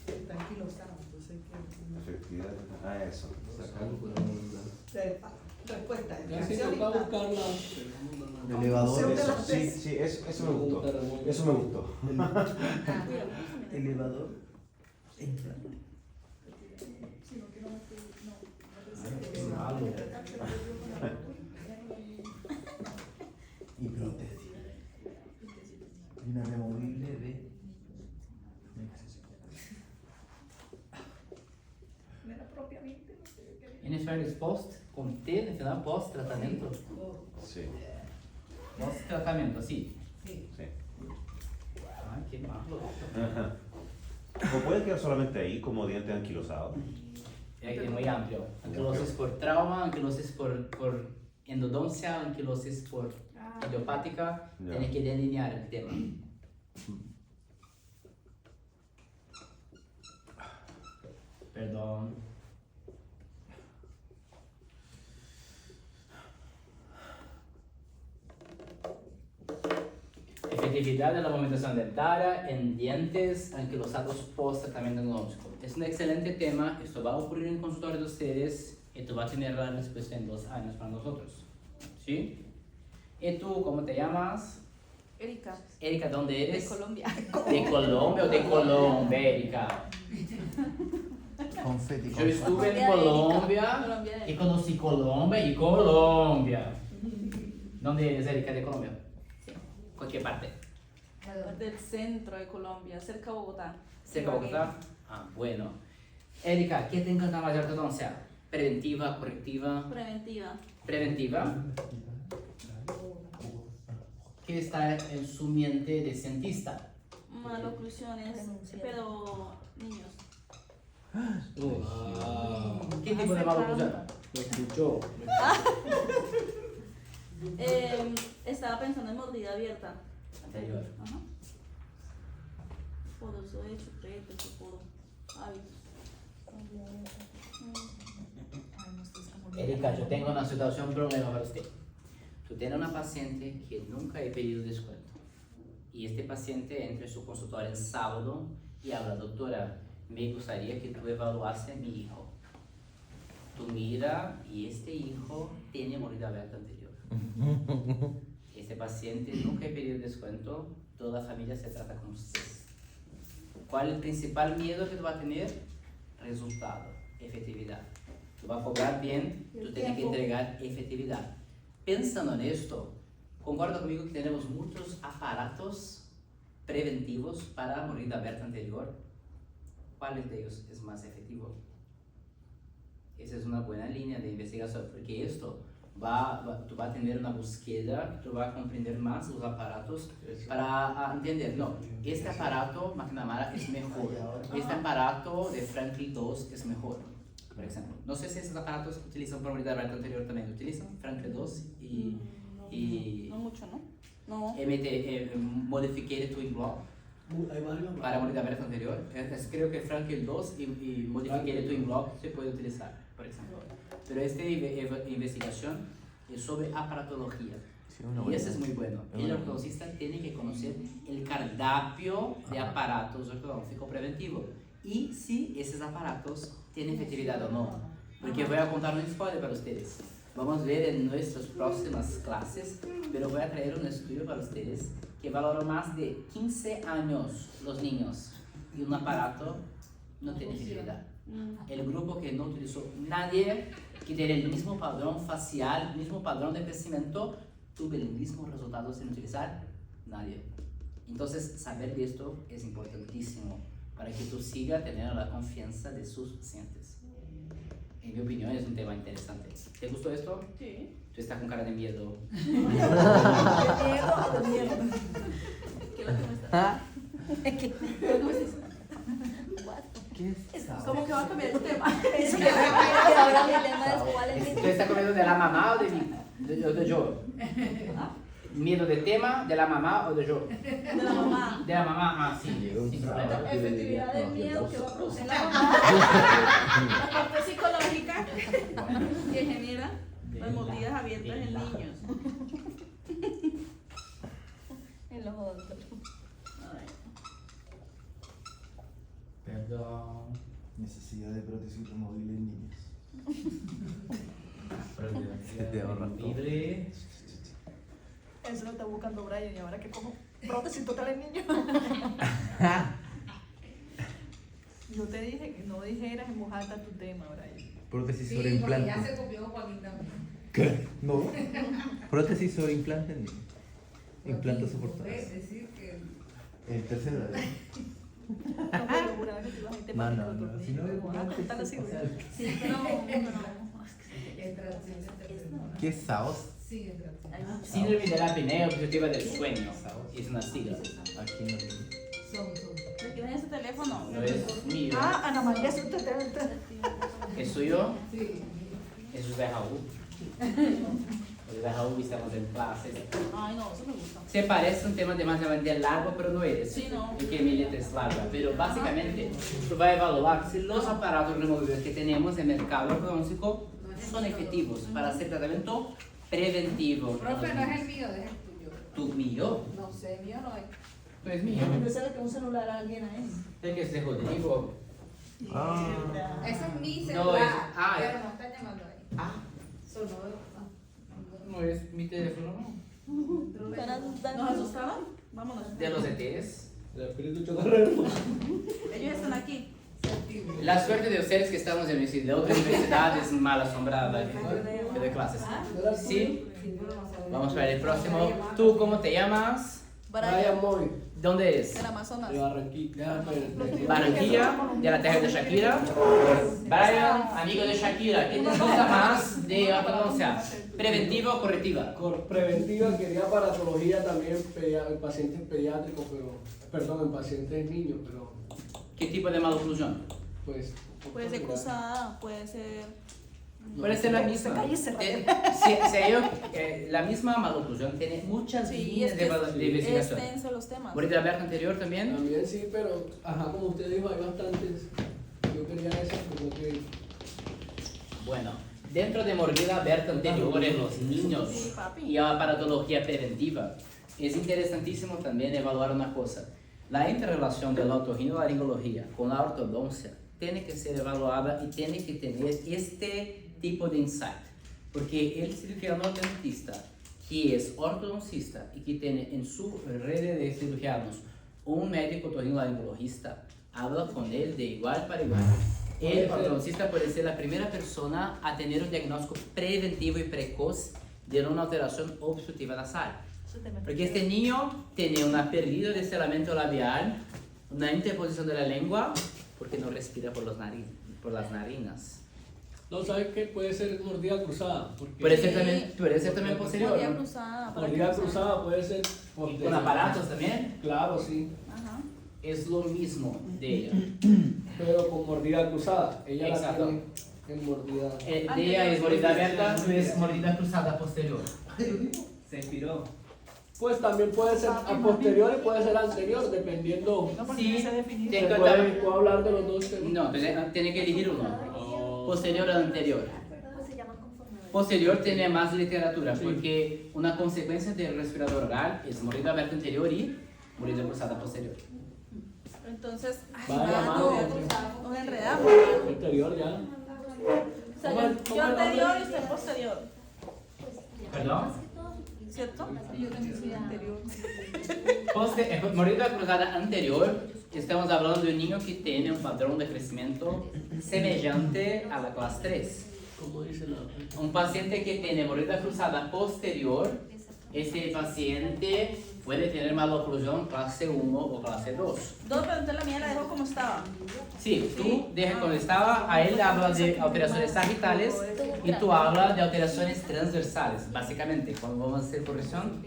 Está anquilosado, entonces hay que... Efectividad, eso. Sacarlo por la voluntad. Respuesta. Casi acción y toca plan. buscarla. Elevador. Eso, sí, eso me gustó. Eso me gustó. Elevador. Y prótesis. Y una removible de... propiamente, no sé qué. Inicial es post, con T, al final post tratamiento. Sí. Post tratamiento, sí. Sí. Ay, qué malo. Ajá. O puede quedar solamente ahí como diente anquilosado. Es muy amplio. Anquilosis por trauma, anquilosis por endodoncia, anquilosis por idiopática. Ya. Tienes que delinear el tema. Perdón. Efectividad de la movimentación dentaria en dientes anquilosados post tratamiento endodóntico. Es un excelente tema, esto va a ocurrir en el consultorio de ustedes y tú vas a tener la respuesta en 2 años para nosotros. ¿Sí? ¿Y tú cómo te llamas? Erika, Erika, ¿dónde eres? de Colombia. ¿De Colombia o de Colombia, Erika? Confeti. Yo estuve en Colombia de Erika. Colombia Colombia de y conocí Colombia y Colombia. ¿Dónde eres, Erika, de Colombia? Sí. Cualquier parte. Del centro de Colombia, cerca de Bogotá. ¿Cerca de Bogotá? Ah, bueno. Erika, ¿qué te encanta más de ortodoncia? ¿Preventiva, correctiva? Preventiva. Preventiva. ¿Qué está en su mente de cientista? Maloclusiones, pero niños. ¿Qué tipo de maloclusión? Me escuchó. Estaba pensando en mordida abierta. Anterior. Ajá. Por uso de chupetes o por hábitos. Erika, yo tengo una situación, un problema para usted. Tú tienes una paciente que nunca he pedido descuento. Y este paciente entra en su consultorio el sábado y habla, doctora, me gustaría que tú evaluases a mi hijo. Tú mira y este hijo tiene mordida abierta anterior. Este paciente nunca he pedido descuento, toda la familia se trata con usted. ¿Cuál es el principal miedo que tú vas a tener? Resultado, efectividad. Tú vas a cobrar bien, tú tienes que entregar efectividad. Pensando en esto, concuerdo conmigo que tenemos muchos aparatos preventivos para mordida abierta anterior. ¿Cuál de ellos es más efectivo? Esa es una buena línea de investigación, porque esto tú vas a tener una búsqueda, tú vas a comprender más los aparatos para entender, no, este aparato McNamara es mejor, este aparato de Franklin 2 es mejor, por ejemplo. No sé si esos aparatos utilizan para mordida abierta anterior también, ¿utilizan Franklin 2 y No mucho, ¿no? No. Modificated Twin Block Hay varios. para mordida abierta anterior? Creo que Franklin 2 y Modificated Twin Block se puede utilizar, por ejemplo. Pero esta investigación es sobre aparatología. Sí, Y eso es muy bueno. El ortodoncista tiene que conocer el cardápio de aparatos ortodónticos preventivos y si esos aparatos tienen efectividad o no. Porque voy a contar un spoiler para ustedes. Vamos a ver en nuestras próximas clases, pero voy a traer un estudio para ustedes que valora más de 15 años los niños y un aparato no tiene efectividad. El grupo que no utilizó nadie, que tiene el mismo padrón facial, el mismo padrón de crecimiento, tuvo el mismo resultado sin utilizar nadie. Entonces, saber de esto es importantísimo para que tú sigas teniendo la confianza de sus pacientes. En mi opinión, es un tema interesante. ¿Te gustó esto? Sí. Tú estás con cara de miedo. ¿Qué es lo que me está? ¿Qué es? ¿Cómo que va a cambiar el tema? Es que ahora mi lema es cuál es ¿Tú estás con miedo de la mamá o de mí? O de yo? ¿Miedo del tema, de la mamá o de yo? de la mamá. De la mamá, sí, sin problema. Efectividad del miedo que va a producir la La parte psicológica que genera las mordidas abiertas en niños. En los otros. Perdón. Necesidad de prótesis removible en niños. Se te ahorra libre. Eso lo está buscando Brian y ahora que como prótesis total en niño. Yo te dije que no dijeras en voz alta tu tema, Brian. Prótesis Sí, sobre porque implante. ya se copió Joaquín también. ¿Qué? No. Prótesis sobre implante en niños. Implantes Joaquín, soportables. ¿puedes decir que El tercer grado. No, pero juraba que te ibas a meter para No, no, si no es Bueno, antes, contarlo así, o sea, güey. Sí, pero no. ¿Qué saos? Síndrome de la apnea obstructiva del sueño. Es una sigla. Aquí no. ¿De quién es ese teléfono? No es mío. Ah, Ana María, es usted. ¿Es suyo? Es José Raúl. José Raúl, estamos en clases. Ay, no, eso me gusta. Se parece un tema demasiado largo, pero no es. Sí, no. Porque mi letra es larga. Pero básicamente, tú vas a evaluar si los aparatos removibles que tenemos en el mercado ortodóntico son efectivos para hacer tratamiento preventivo. Profe, no es el mío, es el tuyo. ¿Tu mío? No sé, mío no es. ¿Tu es mío? Yo sé que un celular a alguien ahí. Es que es de Rodrigo. Ese es mi No, celular. es- pero no están llamando ahí. Ah, Sonó. no es mi teléfono, no. ¿Nos asustaron? Vámonos. De los ETs. El espíritu chocarrero. Ellos están aquí. La suerte de ustedes que estamos en de otra universidad es mal asombrada de clases. Sí, vamos para el próximo. ¿Tú cómo te llamas? Brian Moy. ¿Dónde es? En Amazonas. De Barranquilla. Barranquilla, de la tierra de Shakira. Brian, amigo de Shakira, ¿qué te gusta más de ortodoncia? ¿Preventiva o correctiva? Preventiva, quería aparatología también en pacientes pediátricos, perdón, en pacientes niños, pero ¿Qué tipo de maloclusión? pues... Puede ser cruzada, puede ser. Puede ser la misma. Cállese, La misma maloclusión tiene muchas Sí, líneas es de que es investigación. extenso los temas. ¿Mordida abierta anterior también? También sí, pero, como usted dijo, hay bastantes. Yo quería esa, como que... Bueno, dentro de mordida abierta anterior en los niños Sí, papi. y aparatología preventiva, es interesantísimo también evaluar una cosa. La interrelación de la otorrinolaringología con la ortodoncia tiene que ser evaluada y tiene que tener este tipo de insight. Porque el cirujano dentista que es ortodoncista y que tiene en su red de cirujanos un médico otorrinolaringologista, habla con él de igual para igual. El ortodoncista puede ser la primera persona a tener un diagnóstico preventivo y precoz de una alteración obstructiva nasal. Porque este niño tiene una pérdida de cerramiento labial, una interposición de la lengua, porque no respira por las narinas. No, ¿sabes qué? Puede ser mordida cruzada. Porque Puede ser también posterior, Mordida ¿no? cruzada. para mordida que no cruzada puede ser... Y con aparatos también. Claro, sí. Ajá. Es lo mismo de ella. Pero con mordida cruzada. Ella Exacto. la tiene en mordida... De ella es mordida abierta, tú es mordida cruzada posterior. Se inspiró. Pues también puede ser a posterior y puede ser anterior, dependiendo... No, porque Sí, no se definió. ten en ¿Puedo cuenta. hablar de los dos temas? No, tiene que elegir uno. Posterior o anterior. Se llaman conformadores. Posterior tiene más literatura, porque una consecuencia del respirador oral es mordida abierta anterior y mordida cruzada posterior. Entonces, ay, Vaya, mano, mano. nos enredamos. Mano. Anterior ya. O sea, yo anterior y usted posterior. ¿Perdón? ¿Cierto? Yo también soy anterior. Mordida cruzada anterior, estamos hablando de un niño que tiene un patrón de crecimiento semejante a la clase 3. Como dice la... Un paciente que tiene mordida cruzada posterior, ese paciente puede tener maloclusión clase 1 o clase 2. Dos, pero entonces la mía la dejo como estaba. Sí, tú deja como estaba, a él habla de alteraciones sagittales y tú hablas de alteraciones transversales. Básicamente, cuando vamos a hacer corrección,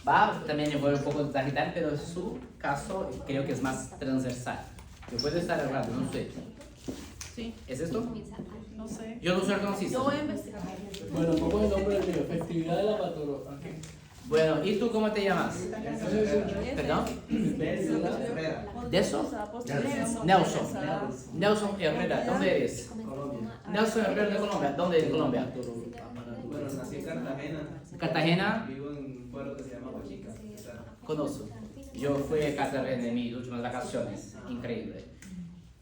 va también envolver un poco de sagital, pero en su caso creo que es más transversal. Yo puedo estar errado, no sé. Sí, ¿Es esto? no sé. Yo no soy ortodoncista. Yo voy a investigar. Bueno, ¿cómo es el nombre del mío? Efectividad de la patología. Bueno, ¿y tú cómo te llamas? ¿Perdón? ¿De eso? Nelson. Nelson Herrera, ¿dónde eres? Nelson Herrera de Colombia. ¿Dónde de Colombia? Bueno, nací en Cartagena. Cartagena, Vivo en un pueblo que se llama Huachica. conozco. Yo fui a Cartagena en mis últimas vacaciones. Increíble.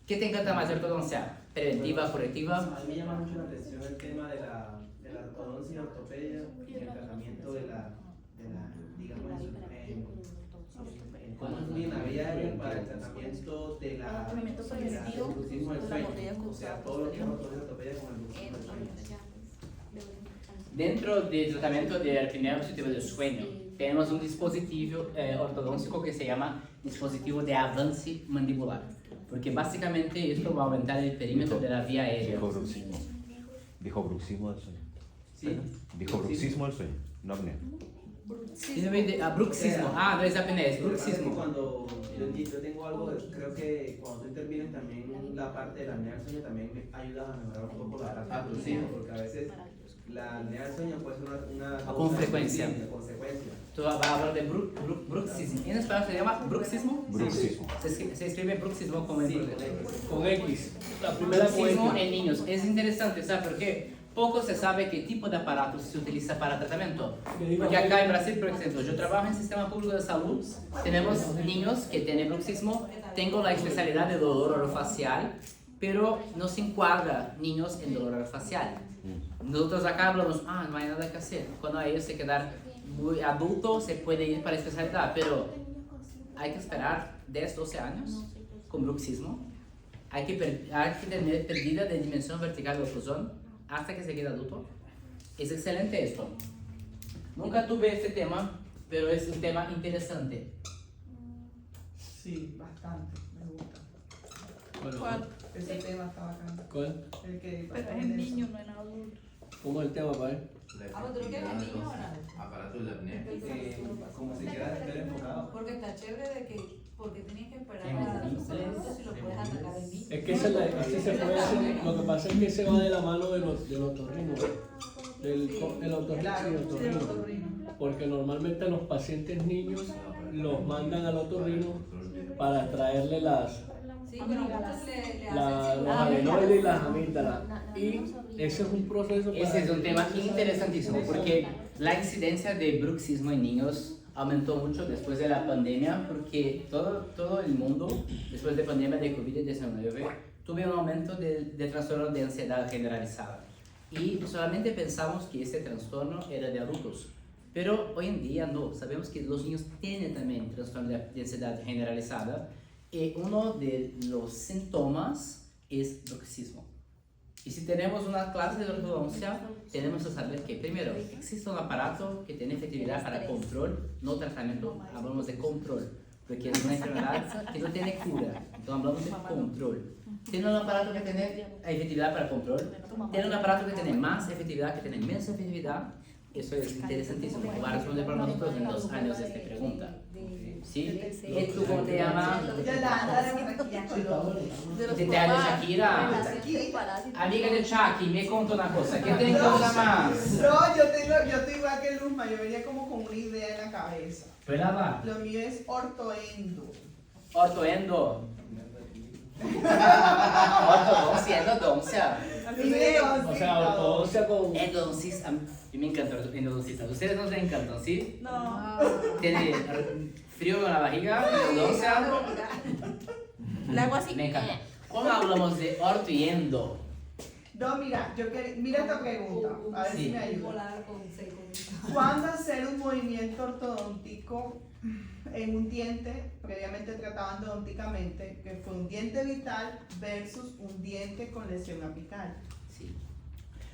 ¿Qué te encanta más de ortodoncia? ¿Preventiva, correctiva? A mí me llama mucho la atención el tema de la ortodoncia y ortopedia y el tratamiento de la digamos, cómo es bien aviario para el tratamiento de la Tratamiento preventivo del bruxismo del de la sueño. mordida O sea, cruzada todo lo que es posterior. ortodoncia y ortopedia con el bruxismo del sueño. Dentro del tratamiento de apnea obstructiva del sueño, tenemos un dispositivo ortodóntico que se llama dispositivo de avance mandibular, porque básicamente esto va a aumentar el perímetro de la vía aérea. Dijo bruxismo. Dijo bruxismo del sueño. Sí. Dijo bruxismo del sueño, no apnea. Bruxismo, no es apnea, es bruxismo. Cuando yo tengo algo, creo que cuando tú intervienes también la parte de la apnea del sueño también me ayuda a mejorar un poco la parte del bruxismo, porque a veces la apnea del sueño puede ser una consecuencia. consecuencia. Tú vas a hablar de bruxismo. En español se llama bruxismo. Bruxismo. Se escribe bruxismo con Con X. La primera con bruxismo X. en niños. Es interesante, ¿sabes por qué? Poco se sabe qué tipo de aparato se utiliza para tratamiento. Porque acá en Brasil, por ejemplo, yo trabajo en sistema público de salud, tenemos niños que tienen bruxismo, tengo la especialidad de dolor orofacial, pero no se encuadra niños en dolor orofacial. Nosotros acá hablamos, no hay nada que hacer. Cuando ellos se quedan muy adultos, se puede ir para especialidad, pero hay que esperar 10, 12 años con bruxismo. Hay que tener pérdida de dimensión vertical de oclusión hasta que se quede adulto. Es excelente esto. Nunca tuve este tema, pero es un tema interesante. Sí, bastante, me gusta. Bueno, ¿Cuál? Ese tema está bacán. ¿cuál? El que Pero es en niño, no en adulto. ¿Cómo es el tema, padre? ¿tú lo quieres en niño o no? Aparatos de apnea. Como se queda estar enfocado. Porque está chévere de que, porque tienes que esperar a los adultos si lo puedes atacar en niños. Es que ese se puede hacer, lo que pasa es que se va de la mano del otorrino, del otorrino, porque normalmente los pacientes niños los mandan al otorrino para traerle Sí, pero muchos le los adenoides y las amígdalas, y ese es un proceso para... Ese es un tema interesantísimo porque la incidencia de bruxismo en niños aumentó mucho después de la pandemia porque todo el mundo, después de la pandemia de COVID-19, tuvo un aumento de trastorno de ansiedad generalizada. Y solamente pensamos que ese trastorno era de adultos. Pero hoy en día no, sabemos que los niños tienen también trastorno de ansiedad generalizada y uno de los síntomas es bruxismo. Y si tenemos una clase de ortodoncia, tenemos que saber que primero existe un aparato que tiene efectividad para control, no tratamiento, hablamos de control, porque es una enfermedad que no tiene cura, entonces hablamos de control. Tiene un aparato que tiene efectividad para control, tiene un aparato que tiene más efectividad, que tiene menos efectividad. Eso es interesantísimo, va a responder para nosotros en 2 años de esta pregunta. ¿Sí? ¿Y tú cómo te llamas? ¿Te llamas Shakira? Amiga de Chucky, me cuenta una cosa, ¿qué te encanta más? No, yo estoy igual que Luzma, yo venía como con una idea en la cabeza. Pero va. Lo mío es ortoendo. Ortoendo. Ortodoncia, endodoncia. O sea, ortodoncia con... Endodoncista. A mí me encanta endodoncista. ¿Ustedes no se encantan, sí? No. Tiene frío en la barriga, endodoncia. Le hago así. Me encanta. ¿Cómo hablamos de orto y endo? No, mira, mira esta pregunta, a ver Sí. si me ayuda. ¿Cuándo hacer un movimiento ortodóntico en un diente previamente tratado endodónticamente, que fue un diente vital versus un diente con lesión apical? Sí.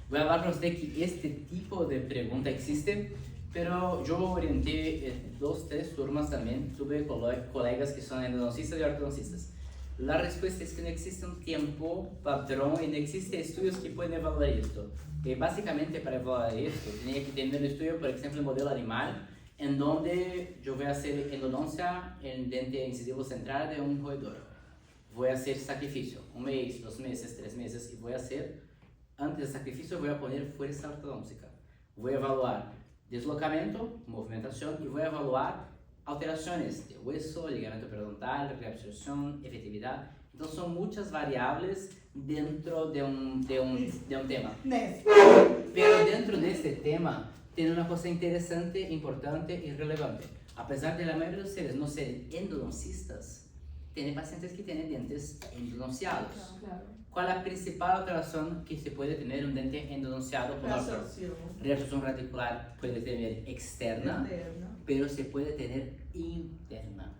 Voy a hablar para usted que este tipo de pregunta existe, pero yo orienté 2, 3 turmas también, tuve colegas que son endodoncistas y ortodoncistas. La respuesta es que no existe un tiempo patrón y no existe estudios que pueden evaluar esto. Básicamente para evaluar esto, tenía que tener un estudio, por ejemplo, en modelo animal, en donde yo voy a hacer endodoncia en el diente incisivo central de un roedor. Voy a hacer sacrificio, 1 mes, 2 meses, 3 meses, y voy a hacer, antes del sacrificio, voy a poner fuerza ortodóntica. Voy a evaluar deslocamiento, movimentación, y voy a evaluar alteraciones de hueso, ligamento periodontal, reabsorción, efectividad. Entonces son muchas variables dentro de un tema. Pero dentro de este tema tiene una cosa interesante, importante y relevante. A pesar de la mayoría de ustedes no ser endodoncistas, tienen pacientes que tienen dientes endodonciados. ¿Cuál es la principal alteración que se puede tener en un diente endodonciado? Reabsorción radicular puede tener externa, pero se puede tener interna.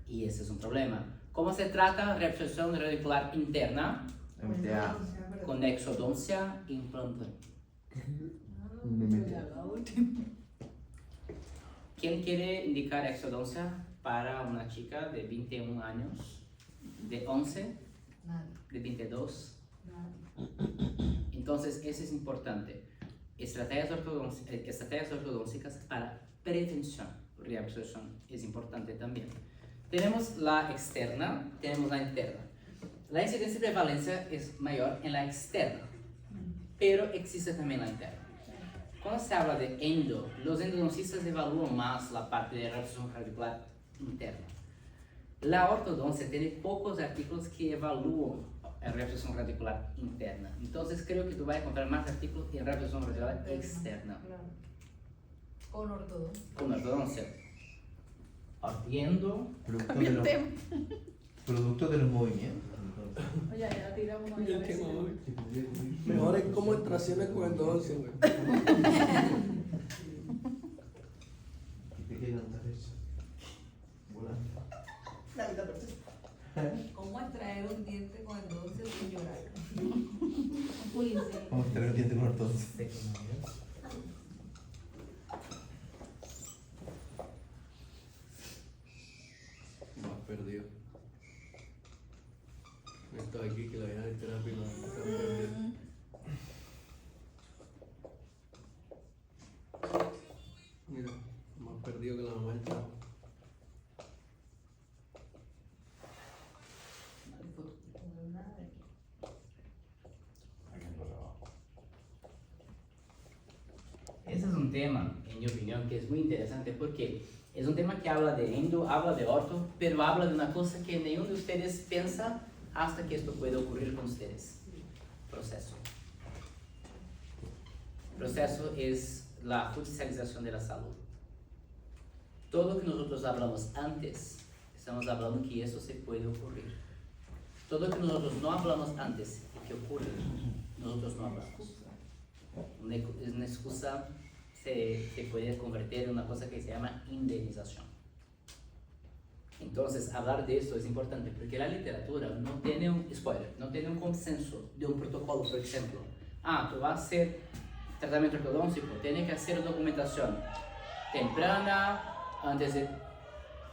Y ese es un problema. ¿Cómo se trata reabsorción radicular interna? MTA. Con exodoncia implante. ¿Quién quiere indicar exodoncia para una chica de 21 años, de 11, de 22? Entonces, eso es importante. Estrategias ortodóncicas para prevención. Reabsorción es importante también. Tenemos la externa, tenemos la interna. La incidencia de prevalencia es mayor en la externa, pero existe también la interna. Cuando se habla de endo, los endodoncistas evalúan más la parte de reabsorción radicular interna. La ortodoncia tiene pocos artículos que evalúan la reabsorción radicular interna. Entonces creo que tú vas a encontrar más artículos en reabsorción radicular externa. Con ortodoncia. Con ortodoncia. Endo, Producto de los movimientos. Oye, ya tira uno ahí. Yo a ver si tengo- le- Mejor es como extracciones con endodoncia, güey. ¿Qué quieren anotar eso? Volando. La mitad perfecta. ¿Cómo extraer un diente con endodoncia sin llorar? Vamos a tener un diente con ortodoncia. Más perdido. Estos aquí que la dejan en terapia y no están perdidos. Mira, más perdido que la mamá del chavo. ese es un tema, en mi opinión, que es muy interesante porque es un tema que habla de endo, habla de orto, pero habla de una cosa que ninguno de ustedes piensa hasta que esto puede ocurrir con ustedes. Proceso. Proceso es la judicialización de la salud. Todo lo que nosotros hablamos antes, estamos hablando que eso se puede ocurrir. Todo lo que nosotros no hablamos antes y que ocurre, nosotros no hablamos. Es una excusa, se puede convertir en una cosa que se llama indemnización. Entonces, hablar de esto es importante porque la literatura no tiene un spoiler, no tiene un consenso de un protocolo, por ejemplo. Tú vas a hacer tratamiento ortodóntico, tienes que hacer documentación temprana, antes de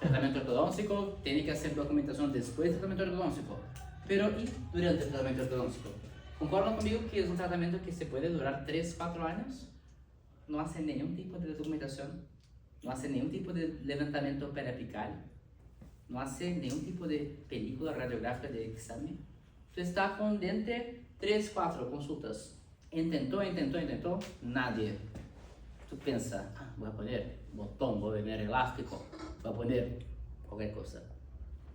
tratamiento ortodóntico, tienes que hacer documentación después del tratamiento ortodóntico, pero y durante el tratamiento ortodóntico. ¿Concuerdan conmigo que es un tratamiento que se puede durar 3-4 años? No hace ningún tipo de documentación, no hace ningún tipo de levantamiento periapical, no hace ningún tipo de película radiográfica de examen. Tú estás con diente 3-4 consultas. Intentó, nadie. Tú piensas, voy a poner botón, voy a poner elástico, voy a poner cualquier cosa.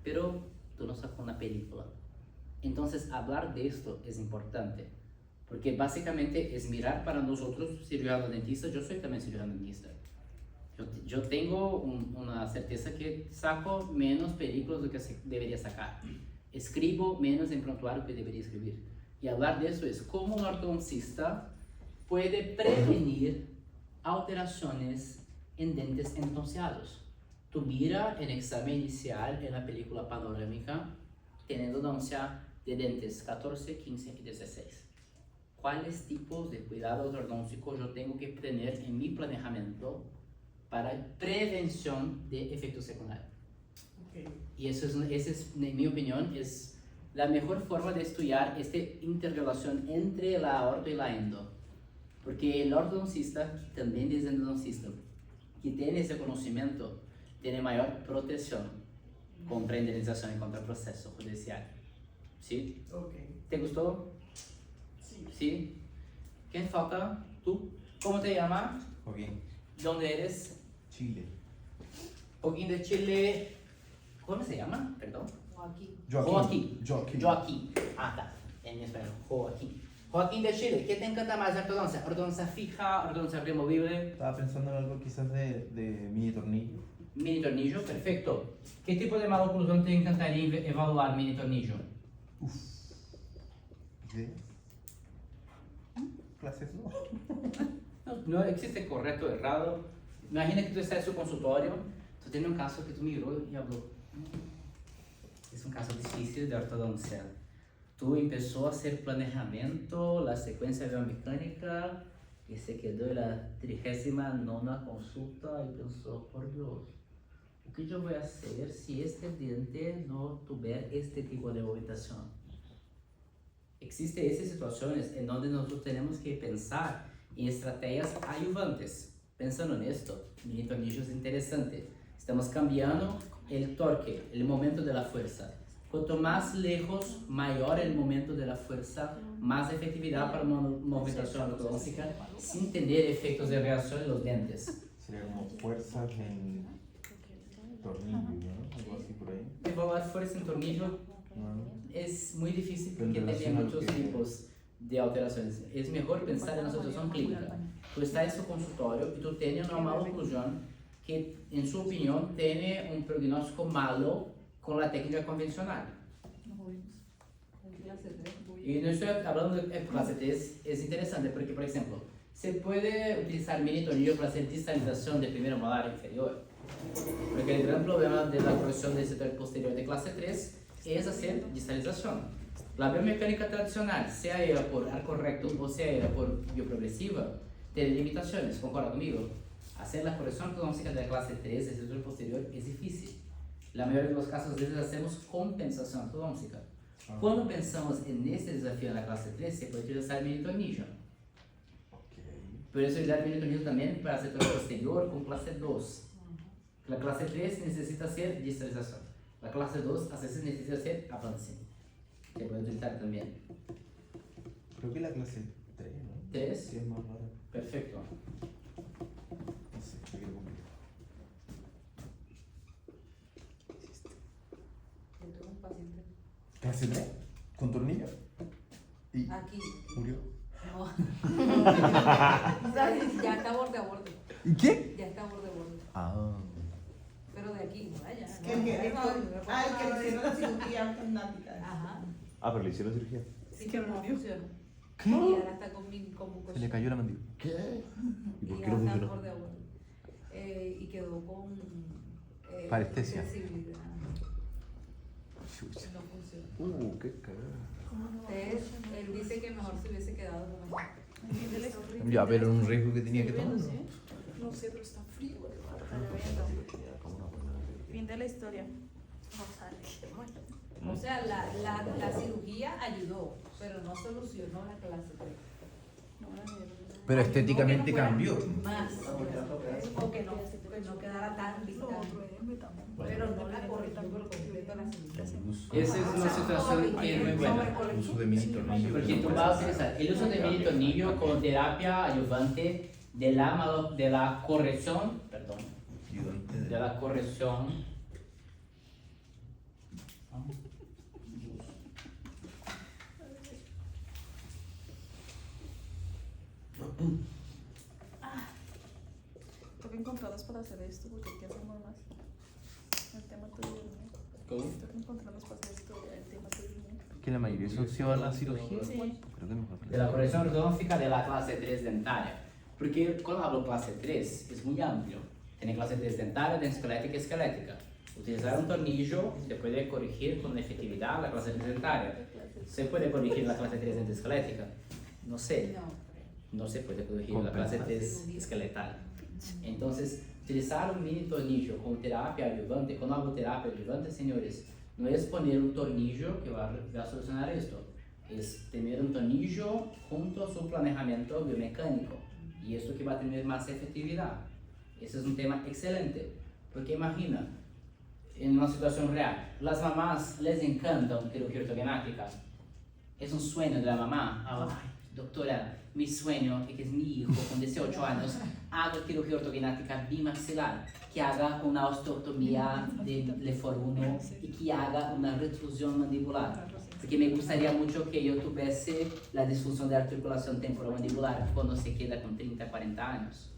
Pero tú no sacas una película. Entonces, hablar de esto es importante, porque básicamente es mirar para nosotros, cirujanos dentistas. Yo soy también cirujano dentista. Yo tengo una certeza que saco menos películas do que debería sacar. Escribo menos en prontuario que debería escribir. Y hablar de eso es cómo un ortodoncista puede prevenir alteraciones en dientes endonciados. Tú mira en examen inicial, en la película panorámica, teniendo endoncia de dientes 14, 15 y 16. ¿Cuáles tipos de cuidados ortodónticos yo tengo que tener en mi planeamiento para prevención de efectos secundarios? Y eso es, en mi opinión, es la mejor forma de estudiar esta interrelación entre la orto y la endo. Porque el ortodoncista, que también es endodoncista, que tiene ese conocimiento, tiene mayor protección contra indemnización y contra proceso judicial. ¿Sí? ¿Te gustó? Sí. ¿Quién falta? ¿Tú? ¿Cómo te llamas? Joaquín. ¿Dónde eres? Chile. Joaquín de Chile. ¿Cómo se llama? Perdón. Joaquín. Joaquín. Está. En español. Joaquín. Joaquín de Chile. ¿Qué te encanta más de ortodoncia? ¿Ortodoncia fija? ¿Ortodoncia removible? Estaba pensando en algo quizás de mini tornillo. Mini tornillo. Perfecto. ¿Qué tipo de maloclusão te encantaría evaluar mini tornillo? ¿Ideas? ¿Clases no? No existe correcto o errado. Imagina que tú estás en su consultorio, tú tienes un caso que tú miró y habló. Es un caso difícil de ortodoncia. Tú empezó a hacer planeamiento, la secuencia biomecánica, y se quedó en la 39ª consulta y pensó, por Dios, ¿qué yo voy a hacer si este diente no tuviera este tipo de movimentación? Existen esas situaciones en donde nosotros tenemos que pensar en estrategias ayudantes. Pensando en esto, mi tornillo es interesante. Estamos cambiando el torque, el momento de la fuerza. Cuanto más lejos, mayor el momento de la fuerza, más efectividad para una movimentación ortodóntica sin tener efectos de reacción en los dientes. Sería como fuerzas en tornillo, ¿no? Algo así por ahí. Evaluar fuerza en tornillo es muy difícil porque tiene muchos tipos de alteraciones. Es mejor pensar en una situación clínica. Tú estás en su consultorio y tú tienes una maloclusión que, en su opinión, tiene un pronóstico malo con la técnica convencional. Y no estoy hablando de clase 3, es interesante porque, por ejemplo, se puede utilizar mini tornillo para hacer distalización de primero molar inferior. Porque el gran problema de la corrección del sector posterior de clase 3 es hacer distalización. La biomecánica tradicional, sea ella por arco recto o sea ella por bioprogresiva, tiene limitaciones, ¿concorda conmigo? Hacer la corrección ortodóntica de la clase 3 del sector posterior es difícil. La mayoría de los casos, a veces, hacemos compensación ortodóntica. Cuando pensamos en este desafío en la clase 3, se puede utilizar el mini tornillo. Puede utilizar el mini tornillo también para el sector posterior con clase 2. La clase 3 necesita hacer distalización. La clase 2 a veces necesita hacer avance. Se puede utilizar también. Creo que la clase 3, ¿no? 3. Sí, es más rara. Perfecto. No sé, me quiero cumplir. Yo tuve un paciente ¿Clase 3? ¿Con tornillo? ¿Y aquí. murió? No. Ya está borde a borde. ¿Y qué? Ya está borde a borde. Ah. Pero de aquí, no allá. Es que el que le hicieron la cirugía ortognática. Ajá. Ah, pero le hicieron cirugía. Sí, pero no funcionó. ¿Qué? Y ahora está con Se le cayó la mandíbula. ¿Qué? ¿Y por Y qué no ahora está funcionó? borde a borde. Y quedó con Parestesia. sensibilidad. Chucha. No funcionó. Qué cagada. Él dice que mejor se hubiese quedado con eso. Ya, pero era un riesgo que tenía que tomar. No sé, pero está frío. Fin de la historia. O sea, la cirugía ayudó, pero no solucionó la clase 3. Pero estéticamente cambió. Más. O que no quedara tan distante. Pero no la corrigió por completo la cirugía. Esa es una situación que es muy buena. El uso de mini tornillo. Porque tú vas a utilizar el uso de mini tornillo como terapia ayudante de la corrección, perdón, Ayudante de la corrección. Tengo que encontrarlas para hacer esto, porque hay que hacer más. El tema tuyo, ¿no? ¿Cómo? Tengo que encontrarlas para hacer esto, el tema tuyo, ¿no? Que la mayoría se opción a la cirugía. Sí. Creo que mejor. De la corrección ortodóntica de la clase 3 dentaria. Porque cuando hablo clase 3 es muy amplio. Tiene clase 3 dentaria, densesquelética y esquelética. Utilizar un tornillo se puede corregir con efectividad la clase 3 dentaria. ¿Se puede corregir la clase 3 densesquelética? No sé. No se puede corregir la clase 3 esqueletal. Entonces, utilizar un mini tornillo como terapia ayudante, cuando hablo terapia ayudante, señores, no es poner un tornillo que va a solucionar esto. Es tener un tornillo junto a su planeamiento biomecánico. Y esto que va a tener más efectividad. Ese es un tema excelente. Porque imagina, en una situación real, las mamás les encanta una cirugía ortognática. Es un sueño de la mamá. Ay, doctora, mi sueño es que mi hijo con 18 años haga cirugía ortognática bimaxilar, que haga una osteotomía de Lefor 1 y que haga una retrusión mandibular. Porque me gustaría mucho que yo tuviese la disfunción de articulación temporomandibular cuando se queda con 30, 40 años.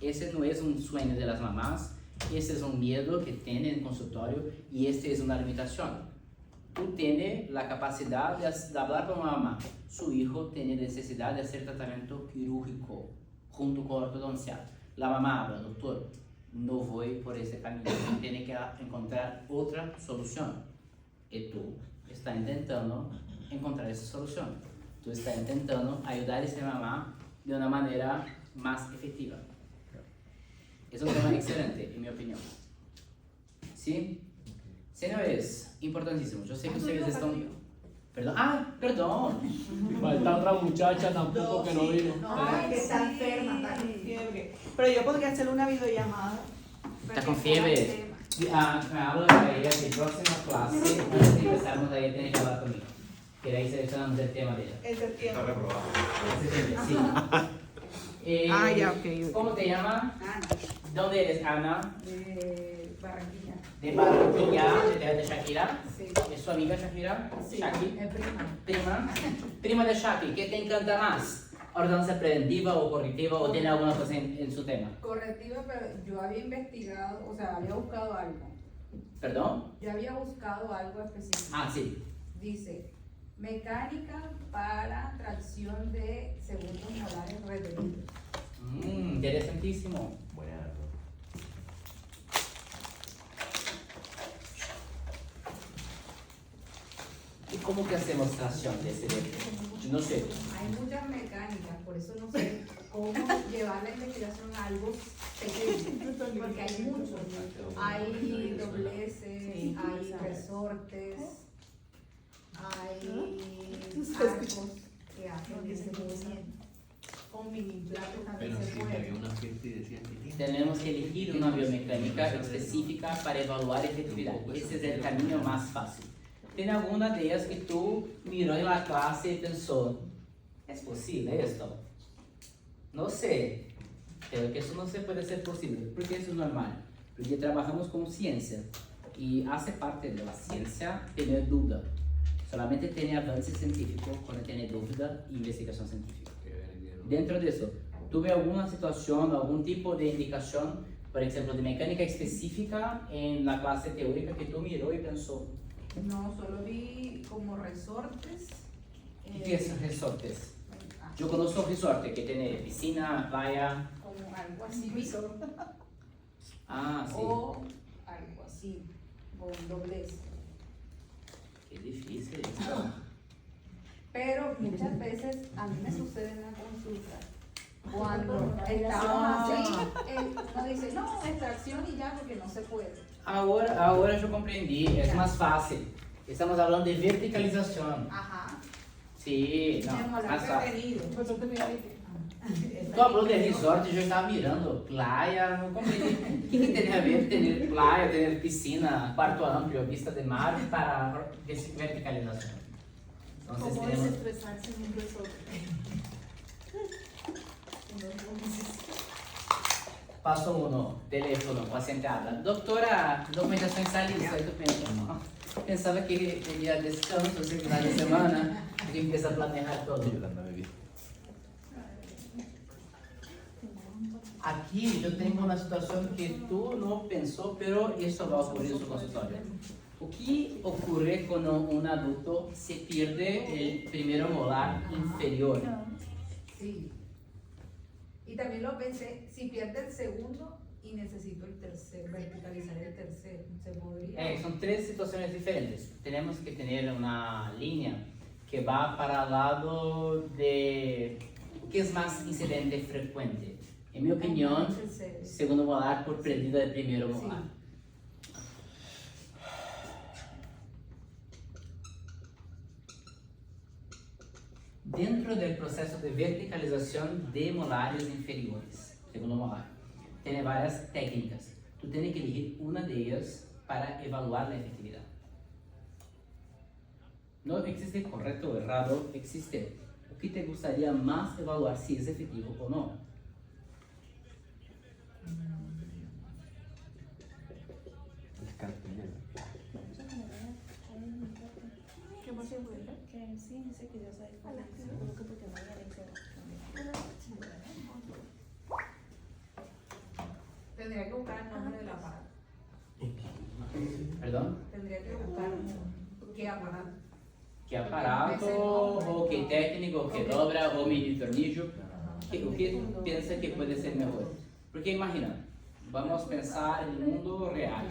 Ese no es un sueño de las mamás, ese es un miedo que tienen en el consultorio y esta es una limitación. Tú tienes la capacidad de hablar con una mamá. Su hijo tiene necesidad de hacer tratamiento quirúrgico junto con ortodoncia. La mamá habla, doctor, no voy por ese camino, tiene que encontrar otra solución. Y tú estás intentando encontrar esa solución. Tú estás intentando ayudar a esa mamá de una manera más efectiva. Es un tema excelente, en mi opinión. ¿Sí? Señores, importantísimo. Yo sé que ustedes están... Perdón. Ah, perdón. Falta otra muchacha tampoco que no vino. Ay, que está enferma, está con fiebre. Pero yo podría hacerle una videollamada. Está con fiebre. Me hablo de ella de próxima clase. Antes de empezarnos ahí, tiene que hablar conmigo. Que ahí seleccionamos el tema de ella. El septiembre. Está reprobado. Sí. Ya, ok. ¿Cómo te llamas? Ana, ¿Dónde eres, Ana? de Barranquilla. De Barranquilla, de Shakira. Sí. ¿Es su amiga Shakira? Sí, Shaki. es prima. Prima. Prima de Shaki, ¿qué te encanta más? ¿Ordenanza preventiva o correctiva o tiene alguna cosa en su tema? Correctiva, pero yo había investigado, o sea, había buscado algo. ¿Perdón? Yo había buscado algo específico. Ah, sí. Dice, mecánica para tracción de segundos molares retenidos. Interesantísimo. Buena. ¿Y cómo que hacemos tracción de ese dedo? Yo no sé. Hay muchas mecánicas, por eso no sé cómo llevar la investigación a algo pequeño, porque hay muchos. Hay dobleces, hay resortes, hay arcos que hacen ese movimiento. Con mini platos también se puede. una fiesta y decían que Tenemos que elegir una biomecánica específica para evaluar efectividad. Ese es el camino más fácil. ¿Tiene alguna de ellas que tú miró en la clase y pensó, ¿es posible esto? No sé, pero que eso no se puede ser posible, porque eso es normal. Porque trabajamos con ciencia y hace parte de la ciencia tener duda. Solamente tiene avance científico cuando tiene duda e investigación científica. Dentro de eso, ¿tuve alguna situación, algún tipo de indicación, por ejemplo, de mecánica específica en la clase teórica que tú miró y pensó? No, solo vi como resortes. ¿Y qué son resortes? Ah, Yo conozco resorte que tiene piscina, playa. como algo así, visor. Ah, sí. O algo así, con doblez. Qué difícil esto. Pero muchas veces a mí me sucede en la consulta. Cuando estamos así, uno dice, no, extracción y ya, porque no se puede. Ahora yo comprendí, es más fácil. Estamos hablando de verticalización. Ajá. Sí, no, Tenemos más la fácil. prevenido. Tú habló de resort y yo estaba mirando playa, no comprendí. ¿Qué tiene a ver tener playa, tener piscina, cuarto amplio, vista de mar para verticalización? Entonces ¿Cómo tenemos... desestresarse en un resort? Paso 1, teléfono, paciente habla. Doctora, documentación está lista, estupendo. Pensaba que tenía descanso ese final de semana y empieza a planear todo. Aquí yo tengo una situación que tú no pensó, pero eso va a ocurrir en su consultorio. O que ocurre cuando un adulto se pierde el primer molar inferior? Sí. Y también lo pensé, si pierde el segundo y necesito el tercero, verticalizar el tercero, ¿se podría? Son tres situaciones diferentes. Tenemos que tener una línea que va para el lado de qué es más incidente frecuente. En mi opinión, segundo molar por pérdida del primero molar. Dentro del proceso de verticalización de molares inferiores, segundo molar, tiene varias técnicas. Tú tienes que elegir una de ellas para evaluar la efectividad. No existe correcto o errado, existe o que te gustaría más evaluar si es efectivo o no. ¿Qué más se vuelve? Que sí, dice que ya sabe cuál es. Seguro que porque no había Tendría que buscar el nombre del aparato. ¿Perdón? Tendría que buscar qué aparato. ¿Qué aparato, o qué técnico, o qué dobra, o mini tornillo? O qué piensa que puede ser mejor? Porque imagina, vamos a pensar en el mundo real.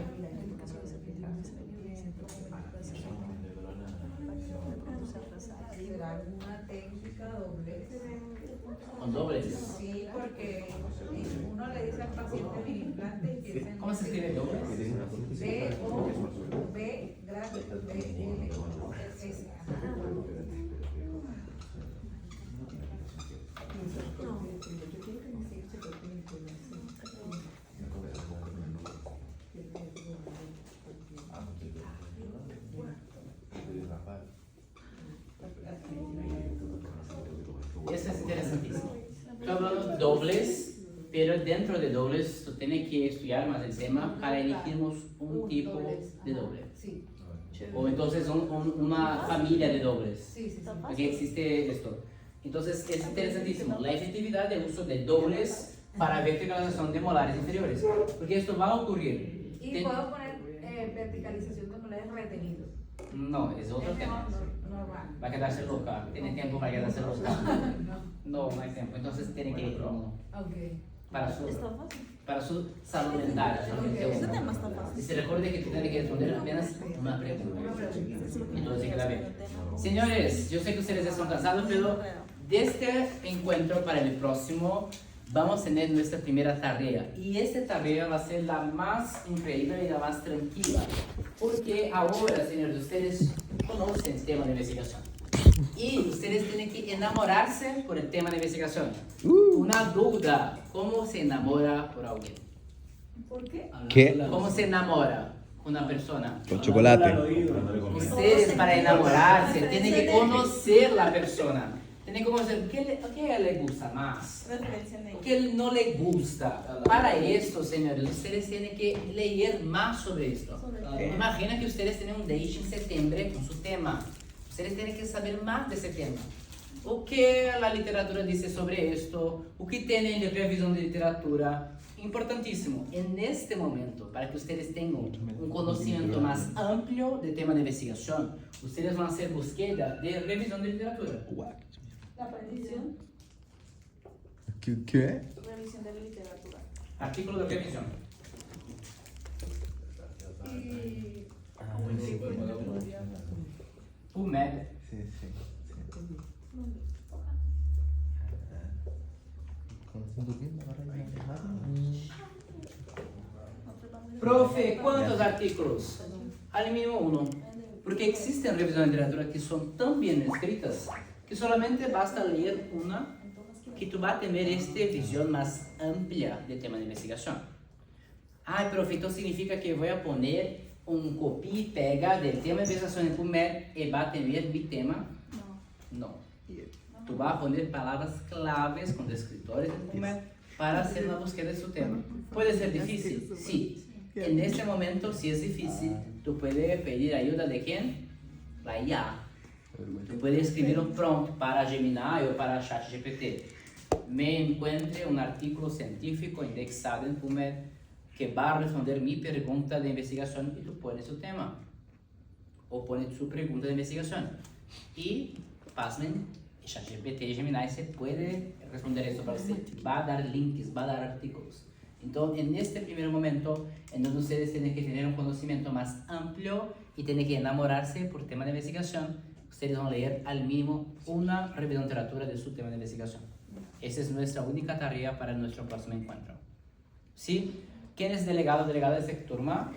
¿Será alguna técnica doblez? Con dobles. Sí, porque uno le dice al paciente mini implante y piensa en... ¿Cómo se escribe dobles? B, grande, B, L, S. Eso es interesantísimo. Estoy hablando de dobles, pero dentro de dobles tú tienes que estudiar más el tema para elegirnos un tipo de doble. Sí. O entonces una familia de dobles. Sí, sí, sí. Porque existe esto. Entonces es interesantísimo la efectividad de uso de dobles para verticalización de molares inferiores. Porque esto va a ocurrir. Y puedo poner verticalización de molares retenidos. No, es otro tema. Normal. Va a quedarse loca. Tiene tiempo para quedarse loca. No hay tiempo. Entonces tiene que ir para su salud mental. Ese tema está fácil. Y se recuerde que tú tienes que responder apenas una pregunta. Entonces queda bien. Señores, yo sé que ustedes están cansados, pero de este encuentro para el próximo vamos a tener nuestra primera tarea. Y esta tarea va a ser la más increíble y la más tranquila. Porque ahora, señores, ustedes conocen el tema de investigación. Y ustedes tienen que enamorarse por el tema de investigación. Una duda, ¿cómo se enamora por alguien? ¿Por qué? ¿Qué? ¿Cómo se enamora una persona? Con chocolate. Ustedes para enamorarse tienen que conocer la persona. Tienen que conocer qué a él le gusta más, Referencia en qué no le gusta. Para esto, señores, ustedes tienen que leer más sobre esto. Imagina que ustedes tienen un date en septiembre con su tema. Ustedes tienen que saber más de ese tema. O que la literatura dice sobre esto, o que tienen de revisión de literatura. Importantísimo, en este momento, para que ustedes tengan un conocimiento más amplio del tema de investigación, ustedes van a hacer búsqueda de revisión de literatura. la aprendización, ¿Qué? revisión de la literatura. Artículo de revisión. Y... PubMed. Sí. Profe, ¿cuántos artículos? Al mínimo uno. Porque existen revisiones de literatura que son tan bien escritas que solamente basta leer una que tú vas a tener esta visión más amplia del tema de investigación. Ay, profe, entonces significa que voy a poner un copia y pega del tema de investigación en PubMed y va a tener mi tema. No. Tú vas a poner palabras claves con descriptores en PubMed para hacer una búsqueda de su tema. ¿Puede ser difícil? Sí. En este momento, si es difícil, tú puedes pedir ayuda de quién? La IA. Tú puedes escribir un prompt para Gemini o para ChatGPT. Me encuentre un artículo científico indexado en PubMed que va a responder mi pregunta de investigación y tú pones su tema. O pones su pregunta de investigación. Y, pasmen, ChatGPT y Gemini se puede responder eso para usted. Va a dar links, va a dar artículos. Entonces, en este primer momento, en donde ustedes tienen que tener un conocimiento más amplio y tienen que enamorarse por tema de investigación, ustedes van a leer al mínimo una revisión de literatura de su tema de investigación. Esa es nuestra única tarea para nuestro próximo encuentro. ¿Sí? ¿Quién es delegado? Delegado de esta turma.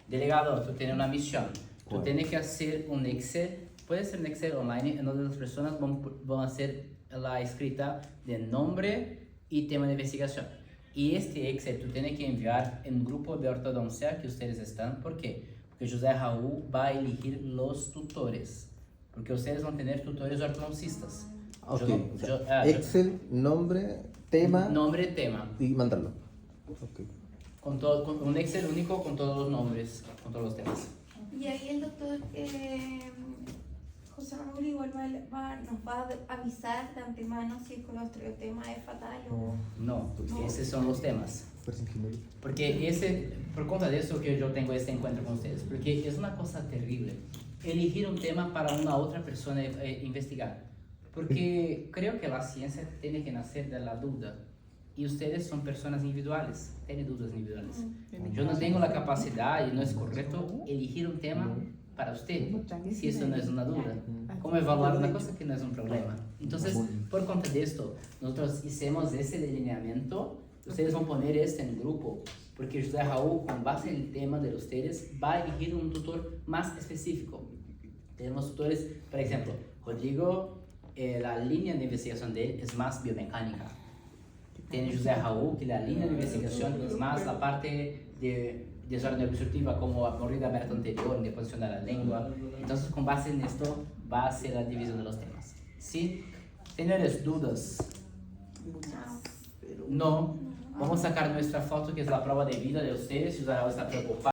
Delegado, tú tienes una misión. Tú tienes que hacer un Excel. Puede ser un Excel online, en donde las personas van a hacer la escrita de nombre y tema de investigación. Y este Excel tú tienes que enviar en un grupo de ortodoncia que ustedes están. ¿Por qué? Porque José Raúl va a elegir los tutores. Porque ustedes van a tener tutores ortodoncistas. Okay. Excel, nombre, tema. Nombre, tema. Y mandarlo. Okay. Con un Excel único con todos los nombres, con todos los temas. Y ahí el doctor José Raúl igual nos va a avisar de antemano si el colostriotema es fatal o... No, esos son los temas. Porque por cuenta de eso que yo tengo este encuentro con ustedes, porque es una cosa terrible elegir un tema para una otra persona investigar, porque creo que la ciencia tiene que nacer de la duda y ustedes son personas individuales, tienen dudas individuales. Yo no tengo la capacidad y no es correcto elegir un tema para usted si eso no es una duda. ¿Cómo evaluar una cosa que no es un problema? Entonces, Por cuenta de esto, nosotros hicimos ese delineamiento. Ustedes van a poner esto en grupo, porque José Raúl, con base en el tema de ustedes, va a elegir un tutor más específico. Tenemos tutores, por ejemplo, Rodrigo, la línea de investigación de él es más biomecánica. Tiene José Raúl, que la línea de investigación es más la parte de desorden obstructiva, como a mordida abierta anterior, de posición de la lengua. Entonces, con base en esto, va a ser la división de los temas. ¿Sí? ¿Tienes dudas? No. Vamos a sacar nuestra foto, que es la prueba de vida de ustedes. Si José Raúl está preocupado.